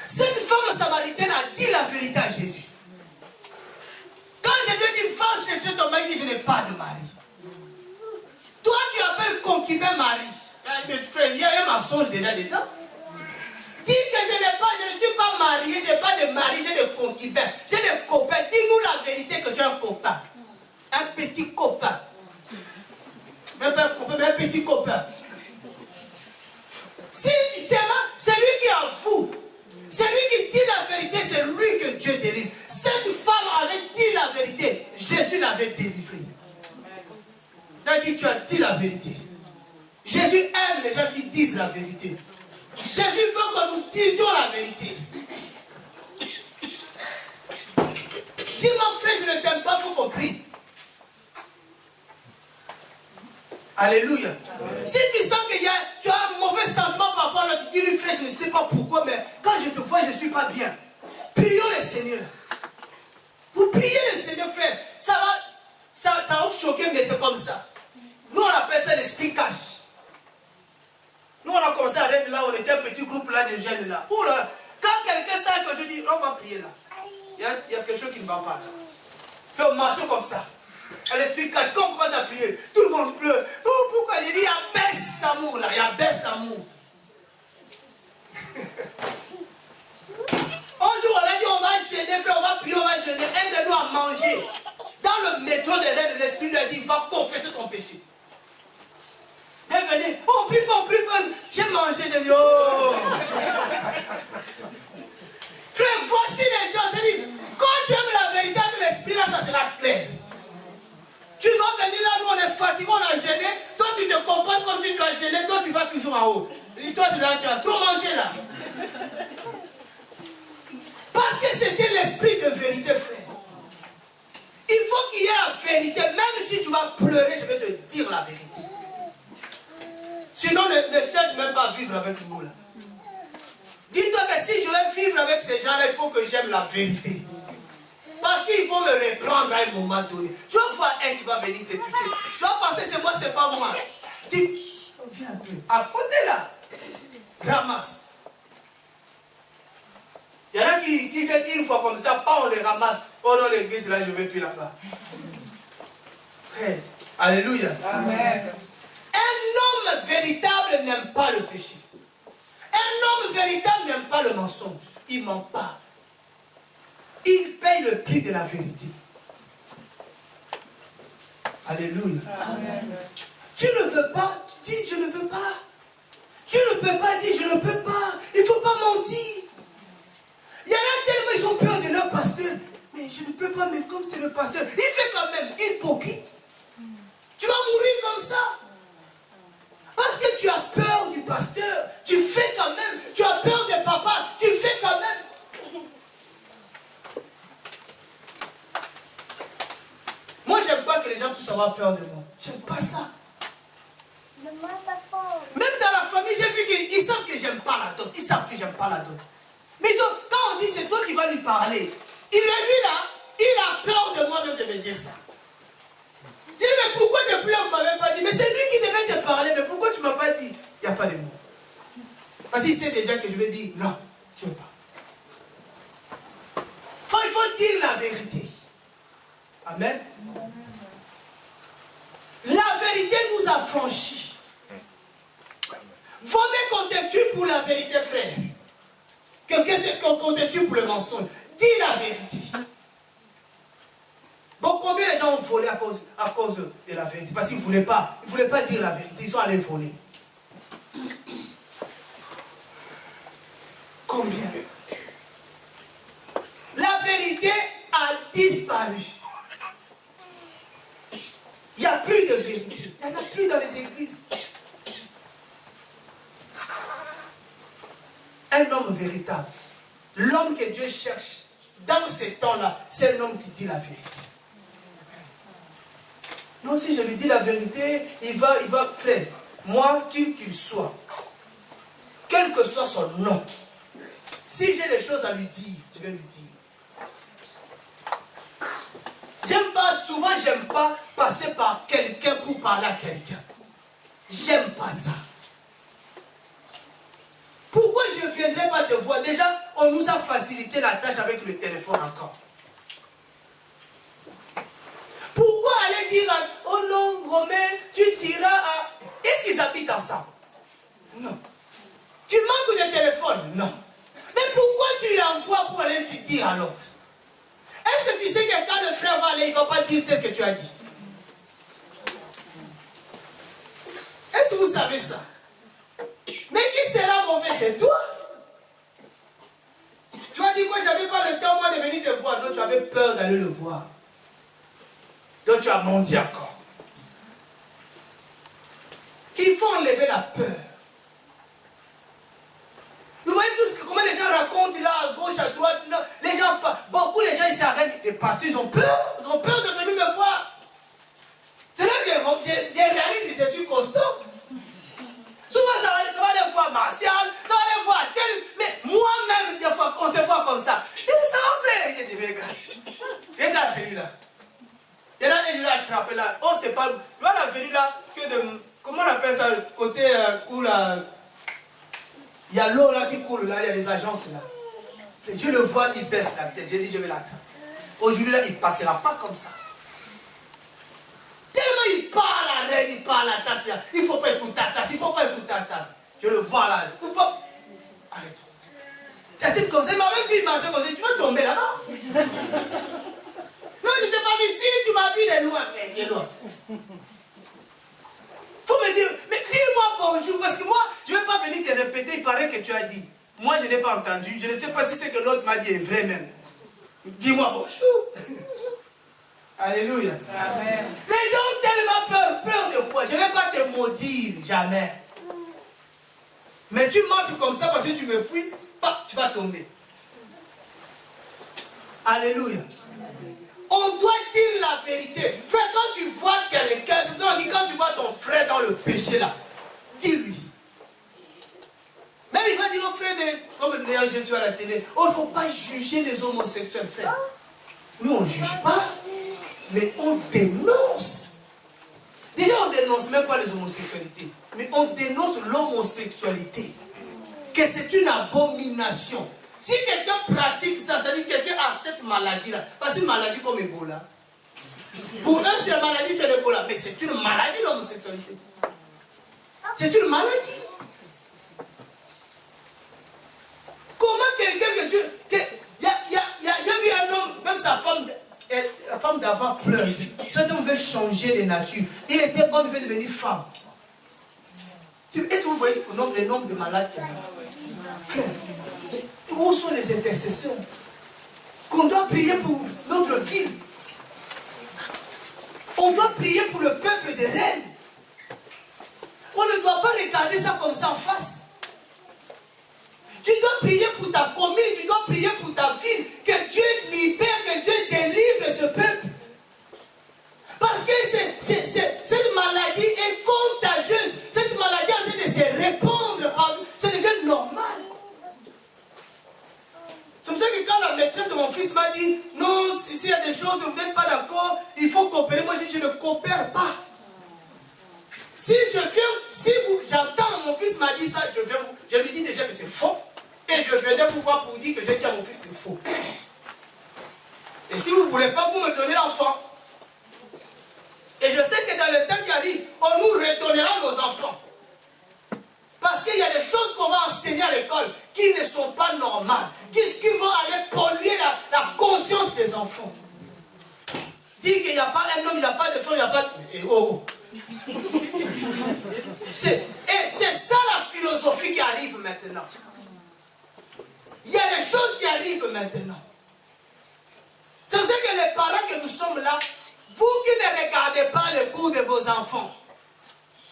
Cette femme samaritaine a dit la vérité à Jésus. Quand je lui ai dit, va chercher ton mari, il dit, je n'ai pas de mari. Toi, tu appelles concubin mari. Il y a un mensonge déjà dedans. Dis que je ne suis pas marié, je n'ai pas de mari, j'ai des concubins, j'ai des copains. Dis-nous la vérité que tu as un copain. Un petit copain. Même pas un copain, mais un petit copain. Si c'est lui qui avoue. Celui qui dit la vérité, c'est lui que Dieu délivre. Cette femme avait dit la vérité. Jésus l'avait délivrée. Il a dit, tu as dit la vérité. Jésus aime les gens qui disent la vérité. Jésus veut que nous disions la vérité. Dis-moi, frère, je ne t'aime pas, il faut qu'on prie. Alléluia. Si tu sens que tu as un mauvais sentiment par rapport à l'autre, dis-lui, frère, je ne sais pas pourquoi, mais quand je te vois, je ne suis pas bien. Prions le Seigneur. Vous priez le Seigneur, frère. Ça va vous choquer, mais c'est comme ça. Nous, on appelle ça l'esprit cache. Nous, on a commencé à rêver là, on était un petit groupe là, de jeunes là. Ouh là, quand quelqu'un sait que je dis, on va prier là. Il y a quelque chose qui ne va pas là. Puis on marche comme ça. L'esprit cache, quand on commence à prier, tout le monde pleure. Oh, pourquoi? Il dit, il y a baisse d'amour là, il y a baisse d'amour. Un jour, on a dit, on va jeûner, frère, on va prier, on va jeûner. Aide-nous à manger. Dans le métro des rêves, l'esprit lui a dit, va confesser ton péché. Elle venait, on prie pas, j'ai mangé, j'ai dit, oh. Frère, voici les gens, j'ai dit, quand tu aimes la vérité avec l'esprit là, ça sera clair. Tu vas venir là, nous on est fatigués, on a gêné. Toi tu te comportes comme si tu as gêné, toi tu vas toujours en haut. Et toi tu as trop mangé là. Parce que c'était l'esprit de vérité, frère. Il faut qu'il y ait la vérité. Même si tu vas pleurer, je vais te dire la vérité. Sinon ne cherche même pas à vivre avec nous là. Dis-toi que si je vais vivre avec ces gens là, il faut que j'aime la vérité. Parce qu'ils vont me reprendre à un moment donné. Tu vas voir un qui va venir te toucher. Tu vas penser c'est moi, c'est pas moi. Dis, viens un peu. À côté là, ramasse. Il y en a qui viennent une fois comme ça, pas on les ramasse. Oh non, l'église là, je ne vais plus là-bas. Frère, alléluia. Amen. Un homme véritable n'aime pas le péché. Un homme véritable n'aime pas le mensonge. Il ne ment pas. Il paye le prix de la vérité. Alléluia. Amen. Tu ne veux pas, tu dis je ne veux pas. Tu ne peux pas dire je ne peux pas. Il ne faut pas mentir. Il y en a tellement, ils ont peur de leur pasteur. Mais je ne peux pas, mais comme c'est le pasteur, il fait quand même hypocrite. Tu vas mourir comme ça. Parce que tu as peur du pasteur, tu fais quand même. Tu as peur de papa, tu fais quand même. Moi, j'aime pas que les gens puissent avoir peur de moi. J'aime pas ça. Même dans la famille, j'ai vu qu'ils savent que j'aime pas la dot. Ils savent que j'aime pas la dot. Mais quand on dit c'est toi qui vas lui parler, il le dit là, il a peur de moi même de me dire ça. Je dis, mais pourquoi depuis là vous ne m'avez pas dit? Mais c'est lui qui devait te parler, mais pourquoi tu ne m'as pas dit? Il n'y a pas de mots. Parce qu'il sait déjà que je vais dire non, tu ne veux pas. Il faut dire la vérité. Amen. La vérité nous a franchis. Vaut mieux qu'on te tue pour la vérité, frère, qu'on te tue pour le mensonge. Dis la vérité. Bon, combien de gens ont volé à cause de la vérité? Parce qu'ils ne voulaient pas dire la vérité, ils sont allés voler. Combien? La vérité a disparu. Il n'y a plus de vérité. Il n'y en a plus dans les églises. Un homme véritable, l'homme que Dieu cherche dans ces temps-là, c'est l'homme qui dit la vérité. Non, si je lui dis la vérité, il va, frère, moi, qui qu'il soit, quel que soit son nom, si j'ai des choses à lui dire, je vais lui dire. Souvent, j'aime pas passer par quelqu'un pour parler à quelqu'un. J'aime pas ça. Pourquoi je ne viendrai pas te voir? Déjà, on nous a facilité la tâche avec le téléphone encore. Pourquoi aller dire, oh non, Romain, tu diras à... Est-ce qu'ils habitent ensemble? Non. Tu manques de téléphone? Non. Mais pourquoi tu l'envoies pour aller te dire à l'autre? Est-ce que tu sais que quand le frère va aller, il ne va pas dire tel que tu as dit? Est-ce que vous savez ça? Mais qui sera mauvais? C'est toi. Tu as dit quoi? J'avais pas le temps, moi, de venir te voir. Non, tu avais peur d'aller le voir. Donc tu as menti encore. Il faut enlever la peur. Vous voyez tous comment les gens racontent là, à gauche, à droite. Non, les gens, beaucoup de gens ils s'arrêtent. Les pasteurs, ils ont peur. Ils ont peur de venir me voir. C'est là que j'ai réalisé que je suis costaud. Souvent, ça va aller voir Martial, ça va aller voir tel. Mais moi-même, des fois, qu'on se voit comme ça. Et ça va faire. J'ai dit, regarde celui-là. Et là, je l'ai attrapé là. Oh, c'est pas. Tu vois la venue là, que de. Comment on appelle ça? Côté où là. Il y a l'eau là qui coule là, il y a des agences là. Je le vois, il baisse la tête. J'ai dit, je vais l'attraper. Aujourd'hui là, il ne passera pas comme ça. Tellement il parle à la reine, il parle à la tasse. Il ne faut pas écouter ta tasse, il ne faut pas écouter ta tasse. Je le vois là. Arrête. Ta tête comme ça, il m'a même vu marcher comme ça. Tu vas tomber là-bas. Non, je ne t'ai pas vu ici, tu m'as vu de loin, frère, il est loin. Faut me dire, mais dis-moi bonjour, parce que moi, je ne vais pas venir te répéter, il paraît que tu as dit. Moi, je n'ai pas entendu, je ne sais pas si c'est que l'autre m'a dit est vrai même. Dis-moi bonjour. Alléluia. Amen. Les gens ont tellement peur de quoi? Je ne vais pas te maudire, jamais. Mais tu marches comme ça parce que tu me fuis, tu vas tomber. Alléluia. On doit dire la vérité. Frère, quand tu vois quelqu'un, c'est pour ça qu'on dit quand tu vois ton frère dans le péché là, dis-lui. Même il va dire au frère, comme d'ailleurs je suis à la télé, oh, il ne faut pas juger les homosexuels, frère. Nous, on ne juge pas, mais on dénonce. Déjà, on ne dénonce même pas les homosexualités, mais on dénonce l'homosexualité. Que c'est une abomination. Si quelqu'un pratique ça, c'est-à-dire que quelqu'un a cette maladie-là, parce qu'une maladie comme Ebola, pour eux, c'est la maladie, c'est l'Ebola, mais c'est une maladie, l'homosexualité. C'est une maladie. Comment quelqu'un que Dieu... J'ai vu un homme, même sa femme, la femme d'avant pleure. Cet homme veut changer de nature. Il était homme, il veut devenir femme. Est-ce que vous voyez le nombre de malades qu'il y a? Où sont les intercessions? qu'on doit prier pour notre ville. On doit prier pour le peuple de Rennes. On ne doit pas regarder ça comme ça en face. Tu dois prier pour ta commune, tu dois prier pour ta ville, que Dieu libère, que Dieu délivre ce peuple. Parce que cette maladie est contagieuse. Cette maladie est en train de se répandre. Ça devient normal. C'est pour ça que quand la maîtresse de mon fils m'a dit, non, s'il y a des choses, vous n'êtes pas d'accord, il faut coopérer. Moi, je ne coopère pas. Si j'entends mon fils m'a dit ça, je lui dis déjà que c'est faux. Et je viendrai vous voir pour dire que j'ai dit à mon fils c'est faux. Et si vous ne voulez pas, vous me donnez l'enfant. Et je sais que dans le temps qui arrive, on nous redonnera nos enfants. Parce qu'il y a des choses qu'on va enseigner à l'école qui ne sont pas normales. Qui vont aller polluer la conscience des enfants. Dire qu'il n'y a pas un homme, il n'y a pas de femme, il n'y a pas de... Et oh. C'est ça la philosophie qui arrive maintenant. Il y a des choses qui arrivent maintenant. C'est pour ça que les parents que nous sommes là, vous qui ne regardez pas le cours de vos enfants,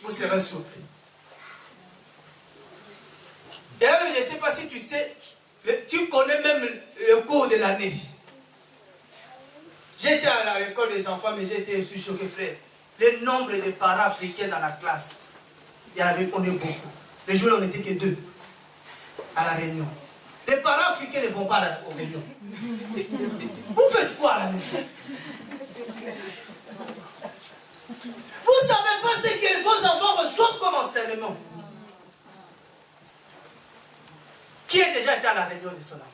vous serez surpris. D'ailleurs, je ne sais pas si tu sais, tu connais même le cours de l'année. J'étais à l'école des enfants, mais j'étais aussi choqué, frère. Le nombre de parents africains dans la classe, il y en avait, on est beaucoup. Les jours, on n'était que 2 à la réunion. Les parents africains ne vont pas aux réunions. Vous faites quoi à la maison? Vous ne savez pas ce que vos enfants reçoivent comme enseignement. Qui a déjà été à la réunion de son enfant?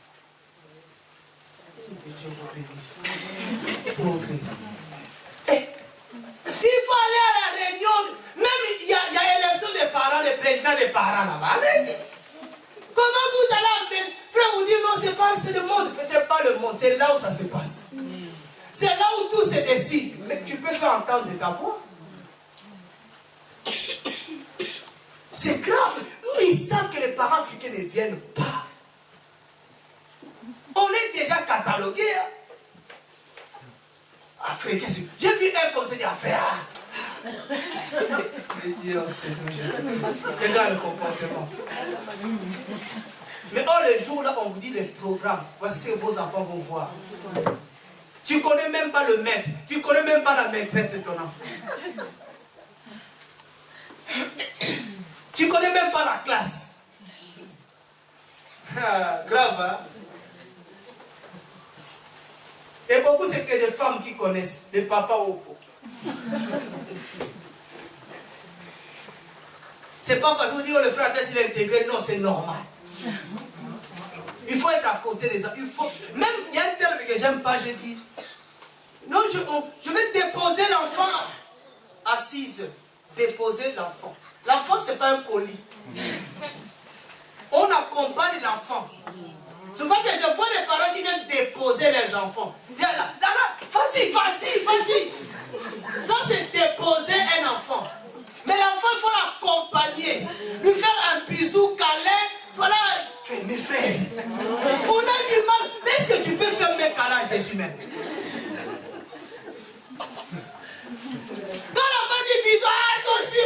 Que Dieu vous bénisse. Il faut aller à la réunion. Même il y a élection des parents, des présidents des parents là-bas. Allez-y. Comment vous allez amener? Frère, vous dire non, c'est le monde. C'est pas le monde, c'est là où ça se passe. C'est là où tout se décide. Mais tu peux faire entendre ta voix. C'est grave. Ils savent que les parents africains ne viennent pas. On est déjà catalogués. Hein? Africain, j'ai vu un comme ça, il a fait. Regarde le comportement. Mais le jour là, on vous dit les programmes. Voici ce que vos enfants vont voir. Tu ne connais même pas le maître. Tu ne connais même pas la maîtresse de ton enfant. Tu ne connais même pas la classe. Grave, hein? Et beaucoup, c'est que des femmes qui connaissent, les papas au pot. C'est pas parce que vous dites, oh, le frère s'il est intégré, non, c'est normal. Il faut être à côté des enfants. Même, il y a un terme que j'aime pas, j'ai dit, non, je vais déposer l'enfant assise. Déposer l'enfant. L'enfant, ce n'est pas un colis. On accompagne l'enfant. Souvent que je vois les parents qui viennent déposer les enfants. Viens là, vas-y. Ça, c'est déposer un enfant. Mais l'enfant, il faut l'accompagner. Lui faire un bisou câlin. Voilà. Mes frères, on a du mal. Mais est-ce que tu peux faire mes câlins à Jésus même? Quand l'enfant dit bisou, toi aussi.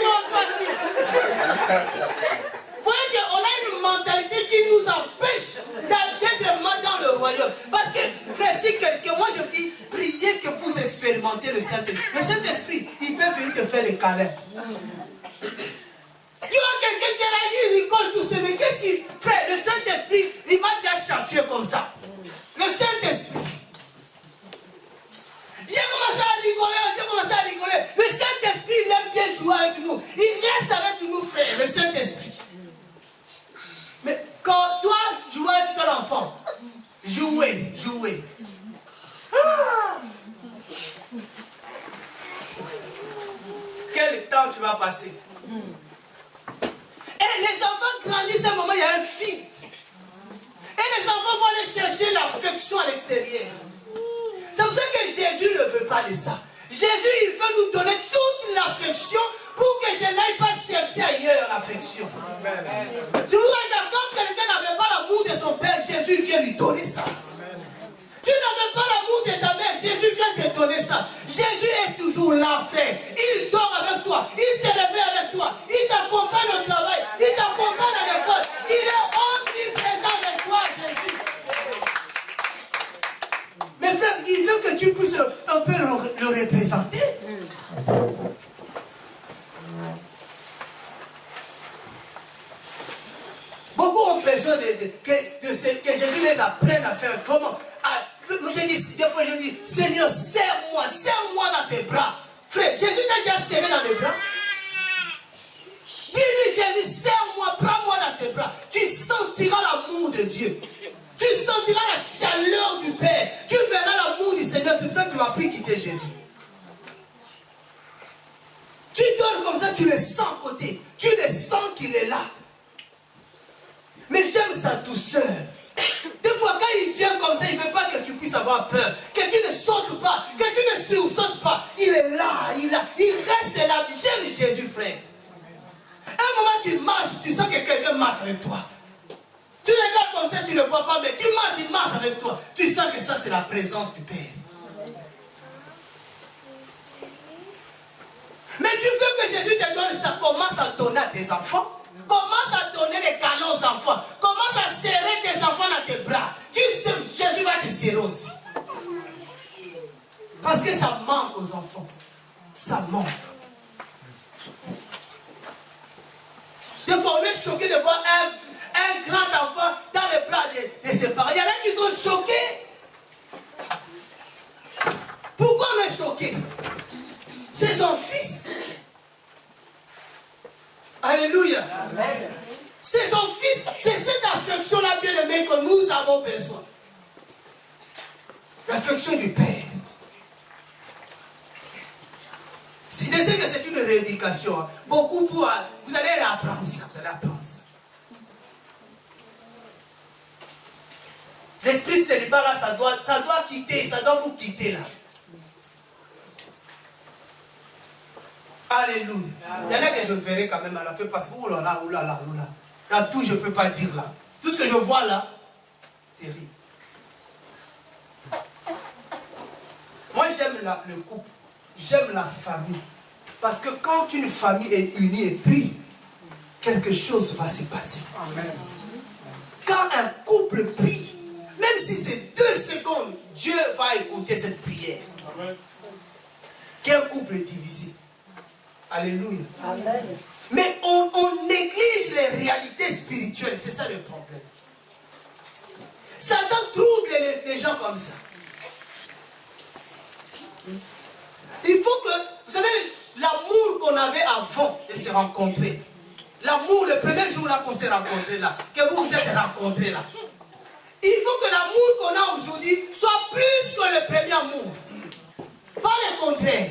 Vous voyez qu'on a une mentalité qui nous empêche d'être dans le royaume. Parce que, frère, si quelqu'un, moi je dis, priez que vous expérimentez le Saint-Esprit. Le Saint-Esprit, il peut venir te faire des câlins. Tu vois quelqu'un qui est là, il rigole tout seul, mais qu'est-ce qu'il... Frère, le Saint-Esprit, il m'a déjà chatué comme ça. Le Saint-Esprit. J'ai commencé à rigoler. Le Saint-Esprit, il aime bien jouer avec nous. Il reste avec nous, frère, le Saint-Esprit. Mais quand toi, jouer avec ton enfant, jouer. Quel temps tu vas passer? Et les enfants grandissent à un moment, il y a un vide. Et les enfants vont aller chercher l'affection à l'extérieur. C'est pour ça que Jésus ne veut pas de ça. Jésus, il veut nous donner toute l'affection pour que je n'aille pas chercher ailleurs l'affection. Si vous regardez, quand quelqu'un n'avait pas l'amour de son père, Jésus vient lui donner ça. Tu n'avais t'accompagne au travail, il t'accompagne à l'école. Il est omniprésent avec toi, Jésus. Mais frère, il veut que tu puisses un peu le représenter. Beaucoup ont besoin que Jésus les apprenne à faire comment. Des fois je dis, Seigneur, serre-moi dans tes bras. Frère, Jésus t'a déjà serré dans les bras. Dis-lui, Jésus, serre-moi, prends-moi dans tes bras. Tu sentiras l'amour de Dieu. Tu sentiras la chaleur du Père. Tu verras l'amour du Seigneur. C'est pour ça que tu m'as pris quitter Jésus. Tu dors comme ça, tu le sens à côté. Tu le sens qu'il est là. Mais j'aime sa douceur. Des fois, quand il vient comme ça, il ne veut pas que tu puisses avoir peur. Que tu ne sautes pas, que tu ne sursautes pas. Il est là, il reste là. J'aime Jésus, frère. À un moment, tu marches, tu sens que quelqu'un marche avec toi. Tu regardes comme ça, tu ne le vois pas, mais tu marches, il marche avec toi. Tu sens que ça, c'est la présence du Père. Mais tu veux que Jésus te donne ça, commence à donner à tes enfants. Commence à donner les câlins aux enfants. Commence à serrer tes enfants dans tes bras. Tu sais, Jésus va te serrer aussi. Parce que ça manque aux enfants. Ça manque. Des fois, on est choqué de voir un grand enfant dans les bras de ses parents. Il y en a qui sont choqués. Pourquoi on est choqué? C'est son fils. Alléluia. C'est son fils. C'est cette affection-là, bien aimée, que nous avons besoin. L'affection du Père. Si je sais que c'est une rééducation, beaucoup vous allez apprendre ça. Vous allez apprendre ça. L'esprit célibat là, ça doit quitter, ça doit vous quitter là. Alléluia. Il y en a que je verrai quand même à la fin parce que oulala. Là, tout je ne peux pas dire là. Tout ce que je vois là, terrible. Moi j'aime le couple, j'aime la famille. Parce que quand une famille est unie et prie, quelque chose va se passer. Amen. Quand un couple prie, même si c'est 2 secondes, Dieu va écouter cette prière. Amen. Quel couple est divisé? Alléluia. Amen. Mais on néglige les réalités spirituelles. C'est ça le problème. Satan trouble les gens comme ça. Il faut que, vous savez, l'amour qu'on avait avant de se rencontrer. L'amour, le premier jour là qu'on s'est rencontrés là, que vous vous êtes rencontrés là. Il faut que l'amour qu'on a aujourd'hui soit plus que le premier amour. Pas le contraire.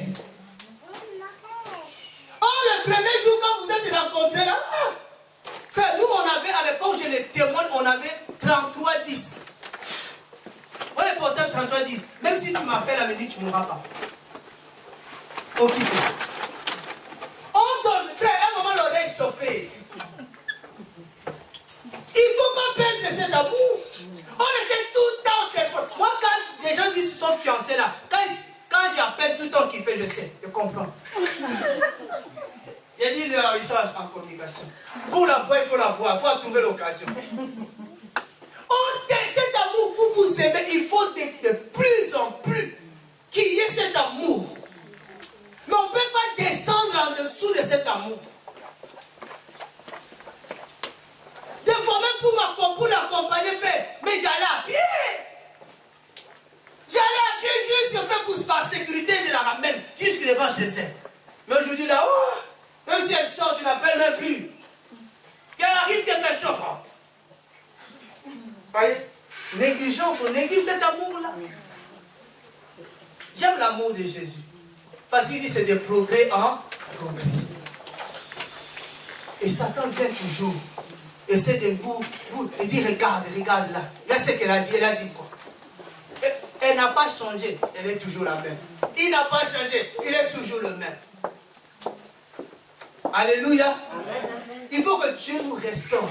Le premier jour quand vous êtes rencontrés là, frère, nous on avait, à l'époque je les témoigne, on avait 33-10. On est portable 33-10. Même si tu m'appelles à minuit, tu ne m'auras pas. Occupé. On donne, frère, à un moment l'oreille chauffée. Il ne faut pas perdre cet amour. On était tout le temps au téléphone. Moi quand les gens disent qu'ils sont fiancés là, quand j'appelle tout le temps occupé, je sais, je comprends. Il dit ils sont en communication. Pour la voir, il faut la voir, il faut trouver l'occasion. Cet amour, pour vous aimer, il faut de plus en plus qu'il y ait cet amour. Mais on ne peut pas descendre en dessous de cet amour. Des fois même pour l'accompagner, frère, mais j'allais à pied. J'allais à pied juste pour par sécurité, je la ramène jusque devant chez elle. Mais aujourd'hui là, même si elle sort, tu l'appelles même plus. Qu'elle arrive quelque chose. Vous voyez, négligence, on néglige cet amour-là. J'aime l'amour de Jésus. Parce qu'il dit c'est des progrès en progrès. Et Satan vient toujours. Essaie de vous dire regarde là. Là ce qu'elle a dit, elle a dit quoi? Elle n'a pas changé, elle est toujours la même. Il n'a pas changé, il est toujours le même. Alléluia. Amen. Il faut que Dieu nous restaure.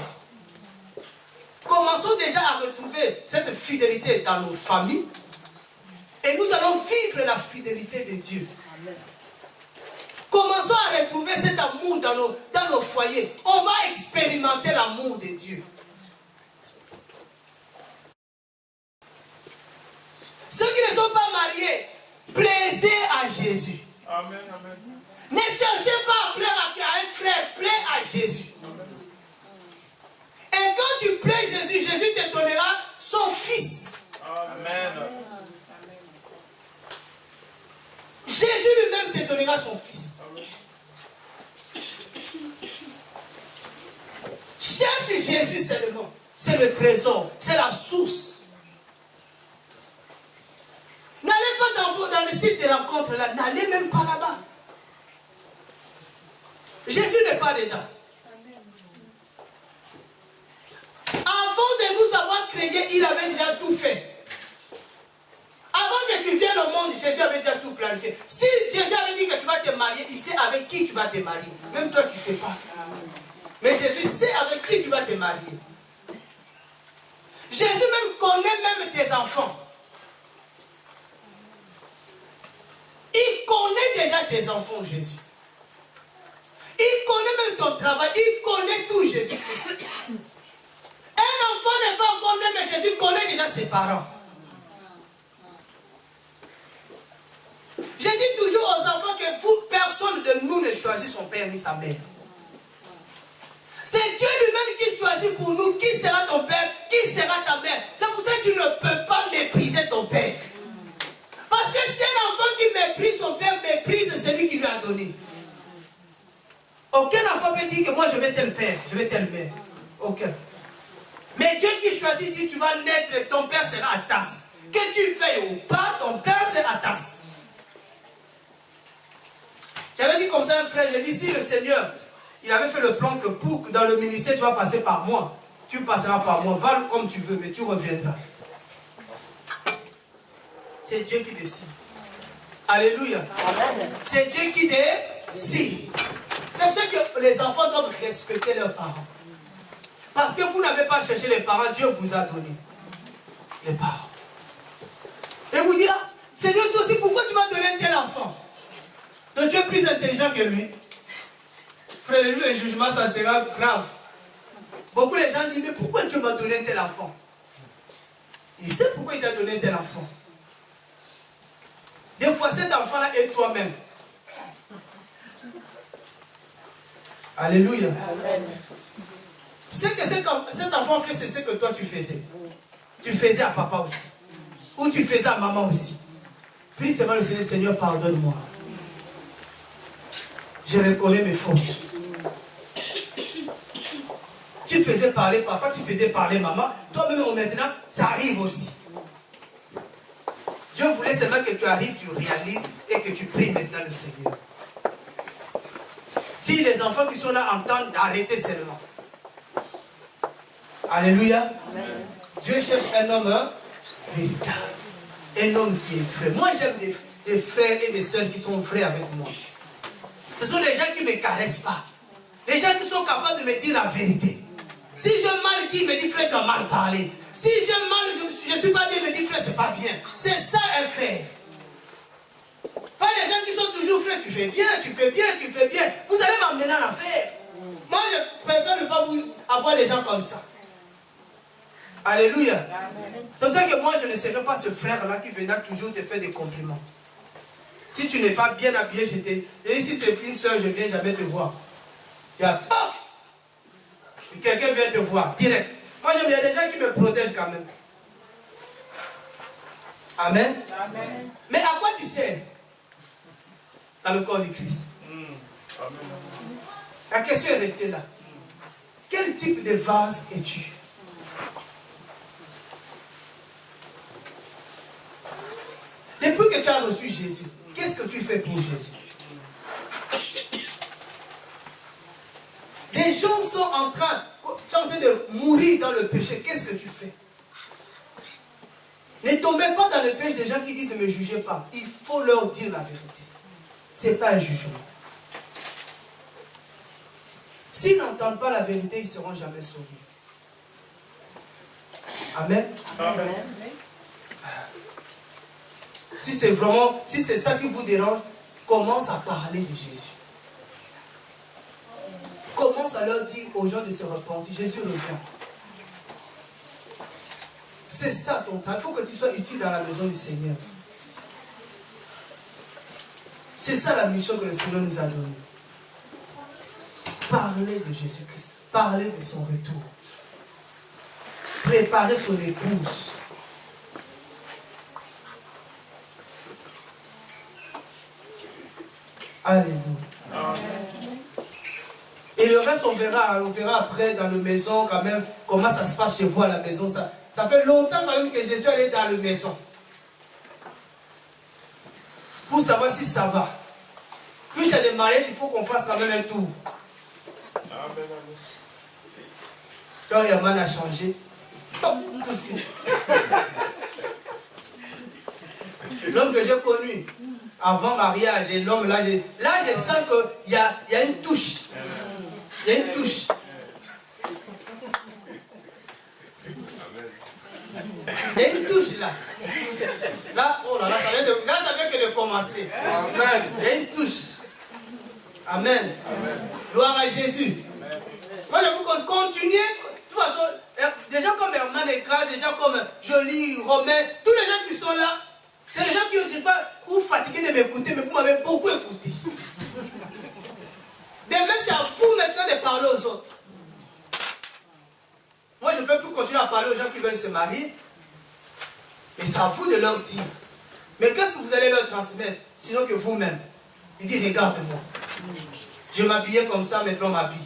Commençons déjà à retrouver cette fidélité dans nos familles. Et nous allons vivre la fidélité de Dieu. Amen. Commençons à retrouver cet amour dans nos foyers. On va expérimenter l'amour de Dieu. Ceux qui ne sont pas mariés, plaisez à Jésus. Amen, amen. Ne cherchez pas à plaire à un frère, plaît à Jésus. Et quand tu plais Jésus, Jésus te donnera son fils. Amen. Jésus lui-même te donnera son fils. Cherche Jésus seulement. C'est le trésor, c'est la source. N'allez pas dans le site de rencontre là, n'allez même pas là-bas. Jésus n'est pas dedans. Avant de nous avoir créés, il avait déjà tout fait. Avant que tu viennes au monde, Jésus avait déjà tout planifié. Si Jésus avait dit que tu vas te marier, il sait avec qui tu vas te marier. Même toi, tu ne sais pas. Mais Jésus sait avec qui tu vas te marier. Jésus même connaît même tes enfants. Il connaît déjà tes enfants, Jésus. Il connaît même ton travail. Il connaît tout, Jésus-Christ. Un enfant n'est pas encore né, mais Jésus connaît déjà ses parents. Je dis toujours aux enfants que vous, personne de nous ne choisit son père ni sa mère. C'est Dieu lui-même qui choisit pour nous qui sera ton père, qui sera ta mère. C'est pour ça que tu ne peux pas mépriser ton père. Parce que si un enfant qui méprise son père, méprise celui qui lui a donné. Aucun enfant peut dire que moi je vais tel père, je vais telle mère. Aucun. Mais Dieu qui choisit dit tu vas naître, ton père sera à tasse. Que tu fais ou pas, ton père sera à tasse. J'avais dit comme ça un frère, j'ai dit si le Seigneur, il avait fait le plan que pour que dans le ministère tu vas passer par moi, tu passeras par moi, va comme tu veux, mais tu reviendras. C'est Dieu qui décide. Alléluia. C'est Dieu qui décide. C'est pour ça que les enfants doivent respecter leurs parents. Parce que vous n'avez pas cherché les parents, Dieu vous a donné les parents. Et vous direz, Seigneur, toi aussi, pourquoi tu m'as donné un tel enfant? Donc tu es plus intelligent que lui. Frère, le jugement, ça sera grave. Beaucoup de gens disent, mais pourquoi tu m'as donné un tel enfant? Il sait pourquoi il t'a donné un tel enfant. Des fois, cet enfant-là est toi-même. Alléluia. Ce que cet enfant fait, c'est ce que toi tu faisais. Tu faisais à papa aussi. Ou tu faisais à maman aussi. Prie seulement le Seigneur, Seigneur, pardonne-moi. Je reconnais mes fautes. Tu faisais parler papa, tu faisais parler maman. Toi-même maintenant, ça arrive aussi. Dieu voulait seulement que tu arrives, tu réalises et que tu pries maintenant le Seigneur. Si les enfants qui sont là entendent, arrêtez seulement. Alléluia. Amen. Dieu cherche un homme véritable. Un homme qui est vrai. Moi j'aime des frères et des sœurs qui sont vrais avec moi. Ce sont des gens qui ne me caressent pas. Les gens qui sont capables de me dire la vérité. Si je mal dis, il me dit frère, tu as mal parlé. Si je mal, je ne suis pas bien, il me dit frère, c'est pas bien. C'est ça un frère. Pas les gens qui sont toujours frères, tu fais bien, tu fais bien, tu fais bien. Vous allez m'emmener en affaire. Moi je préfère ne pas vous avoir des gens comme ça. Alléluia. C'est pour ça que moi je ne serai pas ce frère-là qui viendra toujours te faire des compliments. Si tu n'es pas bien habillé, et si c'est une soeur, je viens jamais te voir. Il y a paf! Quelqu'un vient te voir, direct. Moi j'aime, il y a des gens qui me protègent quand même. Amen. Amen. Mais à quoi tu sers? Dans le corps du Christ. Amen. La question est restée là. Quel type de vase es-tu? Depuis que tu as reçu Jésus, qu'est-ce que tu fais pour Jésus? Des gens sont en train de mourir dans le péché. Qu'est-ce que tu fais? Ne tombez pas dans le péché des gens qui disent ne me jugez pas. Il faut leur dire la vérité. Ce n'est pas un jugement. S'ils n'entendent pas la vérité, ils ne seront jamais sauvés. Amen. Amen. Si c'est ça qui vous dérange, commence à parler de Jésus. à leur dire aux gens de se repentir. Jésus revient. C'est ça ton travail. Il faut que tu sois utile dans la maison du Seigneur. C'est ça la mission que le Seigneur nous a donnée. Parler de Jésus-Christ. Parler de son retour. Préparer son épouse. Alléluia. Et le reste, on verra après dans la maison quand même comment ça se passe chez vous à la maison. Ça fait longtemps quand même que Jésus allait dans la maison. Pour savoir si ça va. Plus il y a des mariages, il faut qu'on fasse quand même un tour. Quand Herman a changé, tout de suite. L'homme que j'ai connu avant mariage et l'homme là, je sens qu'il y a une touche. Il y a une touche. Il y a une touche là. Là, oh là là, ça vient que de commencer. Amen. Il y a une touche. Amen. Amen. Gloire à Jésus. Amen. Moi, je vous continuer. De toute façon, des gens comme Herman et Grace, des gens comme Jolie, Romain, tous les gens qui sont là, c'est des gens qui ne sont pas ou fatigués de m'écouter, mais vous m'avez beaucoup écouté. Demain, c'est à vous maintenant de parler aux autres. Moi, je ne peux plus continuer à parler aux gens qui veulent se marier. Et c'est à vous de leur dire. Mais qu'est-ce que vous allez leur transmettre? Sinon que vous-même. Il dit, regarde-moi. Je m'habillais comme ça, maintenant on m'habille.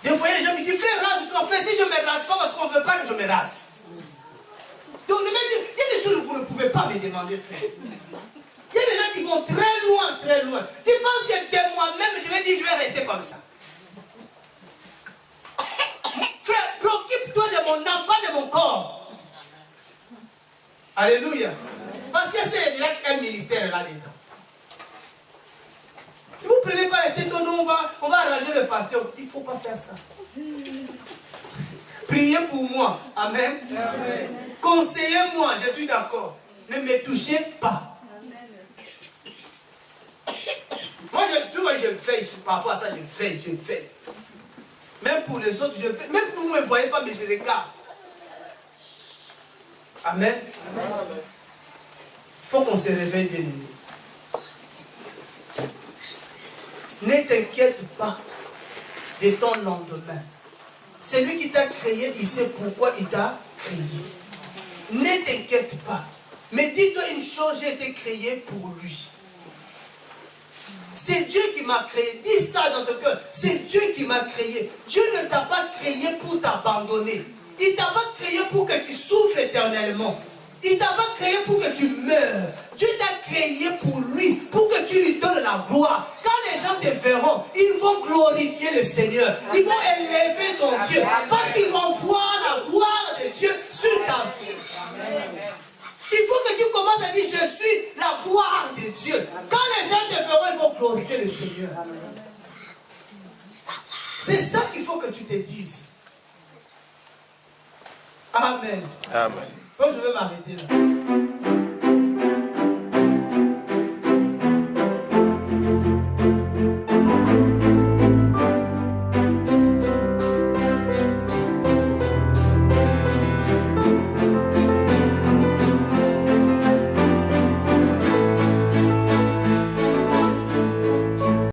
Des fois, les gens me disent, frère, rase-toi. Frère, si je ne me rase pas, parce qu'on ne veut pas que je me rase. Donc, le mec dit, il y a des choses que vous ne pouvez pas me demander, frère. Il y a des gens qui vont très loin, très loin. Tu penses que de moi-même, je vais dire, je vais rester comme ça. Frère, préoccupe-toi de mon âme, pas de mon corps. Alléluia. Parce que c'est déjà un ministère là-dedans. Ne vous prenez pas la tête, non, on va arranger le pasteur. Il ne faut pas faire ça. Priez pour moi. Amen. Amen. Conseillez-moi, je suis d'accord. Ne me touchez pas. Moi, je veille par rapport à ça, je veille. Même pour les autres, je veille. Même si vous ne me voyez pas, mais je regarde. Amen. Il faut qu'on se réveille, bien aimé. Ne t'inquiète pas de ton lendemain. C'est lui qui t'a créé, il sait pourquoi il t'a créé. Ne t'inquiète pas. Mais dis-toi une chose, j'ai été créé pour lui. C'est Dieu qui m'a créé. Dis ça dans ton cœur. C'est Dieu qui m'a créé. Dieu ne t'a pas créé pour t'abandonner. Il ne t'a pas créé pour que tu souffres éternellement. Il ne t'a pas créé pour que tu meurs. Dieu t'a créé pour lui, pour que tu lui donnes la gloire. Quand les gens te verront, ils vont glorifier le Seigneur. Ils vont élever ton Dieu. Parce qu'ils vont voir la gloire de Dieu sur ta vie. Il faut que tu commences à dire, je suis la gloire de Dieu. Quand les gens te verront, ils vont glorifier le Seigneur. C'est ça qu'il faut que tu te dises. Amen. Amen. Donc je vais m'arrêter là.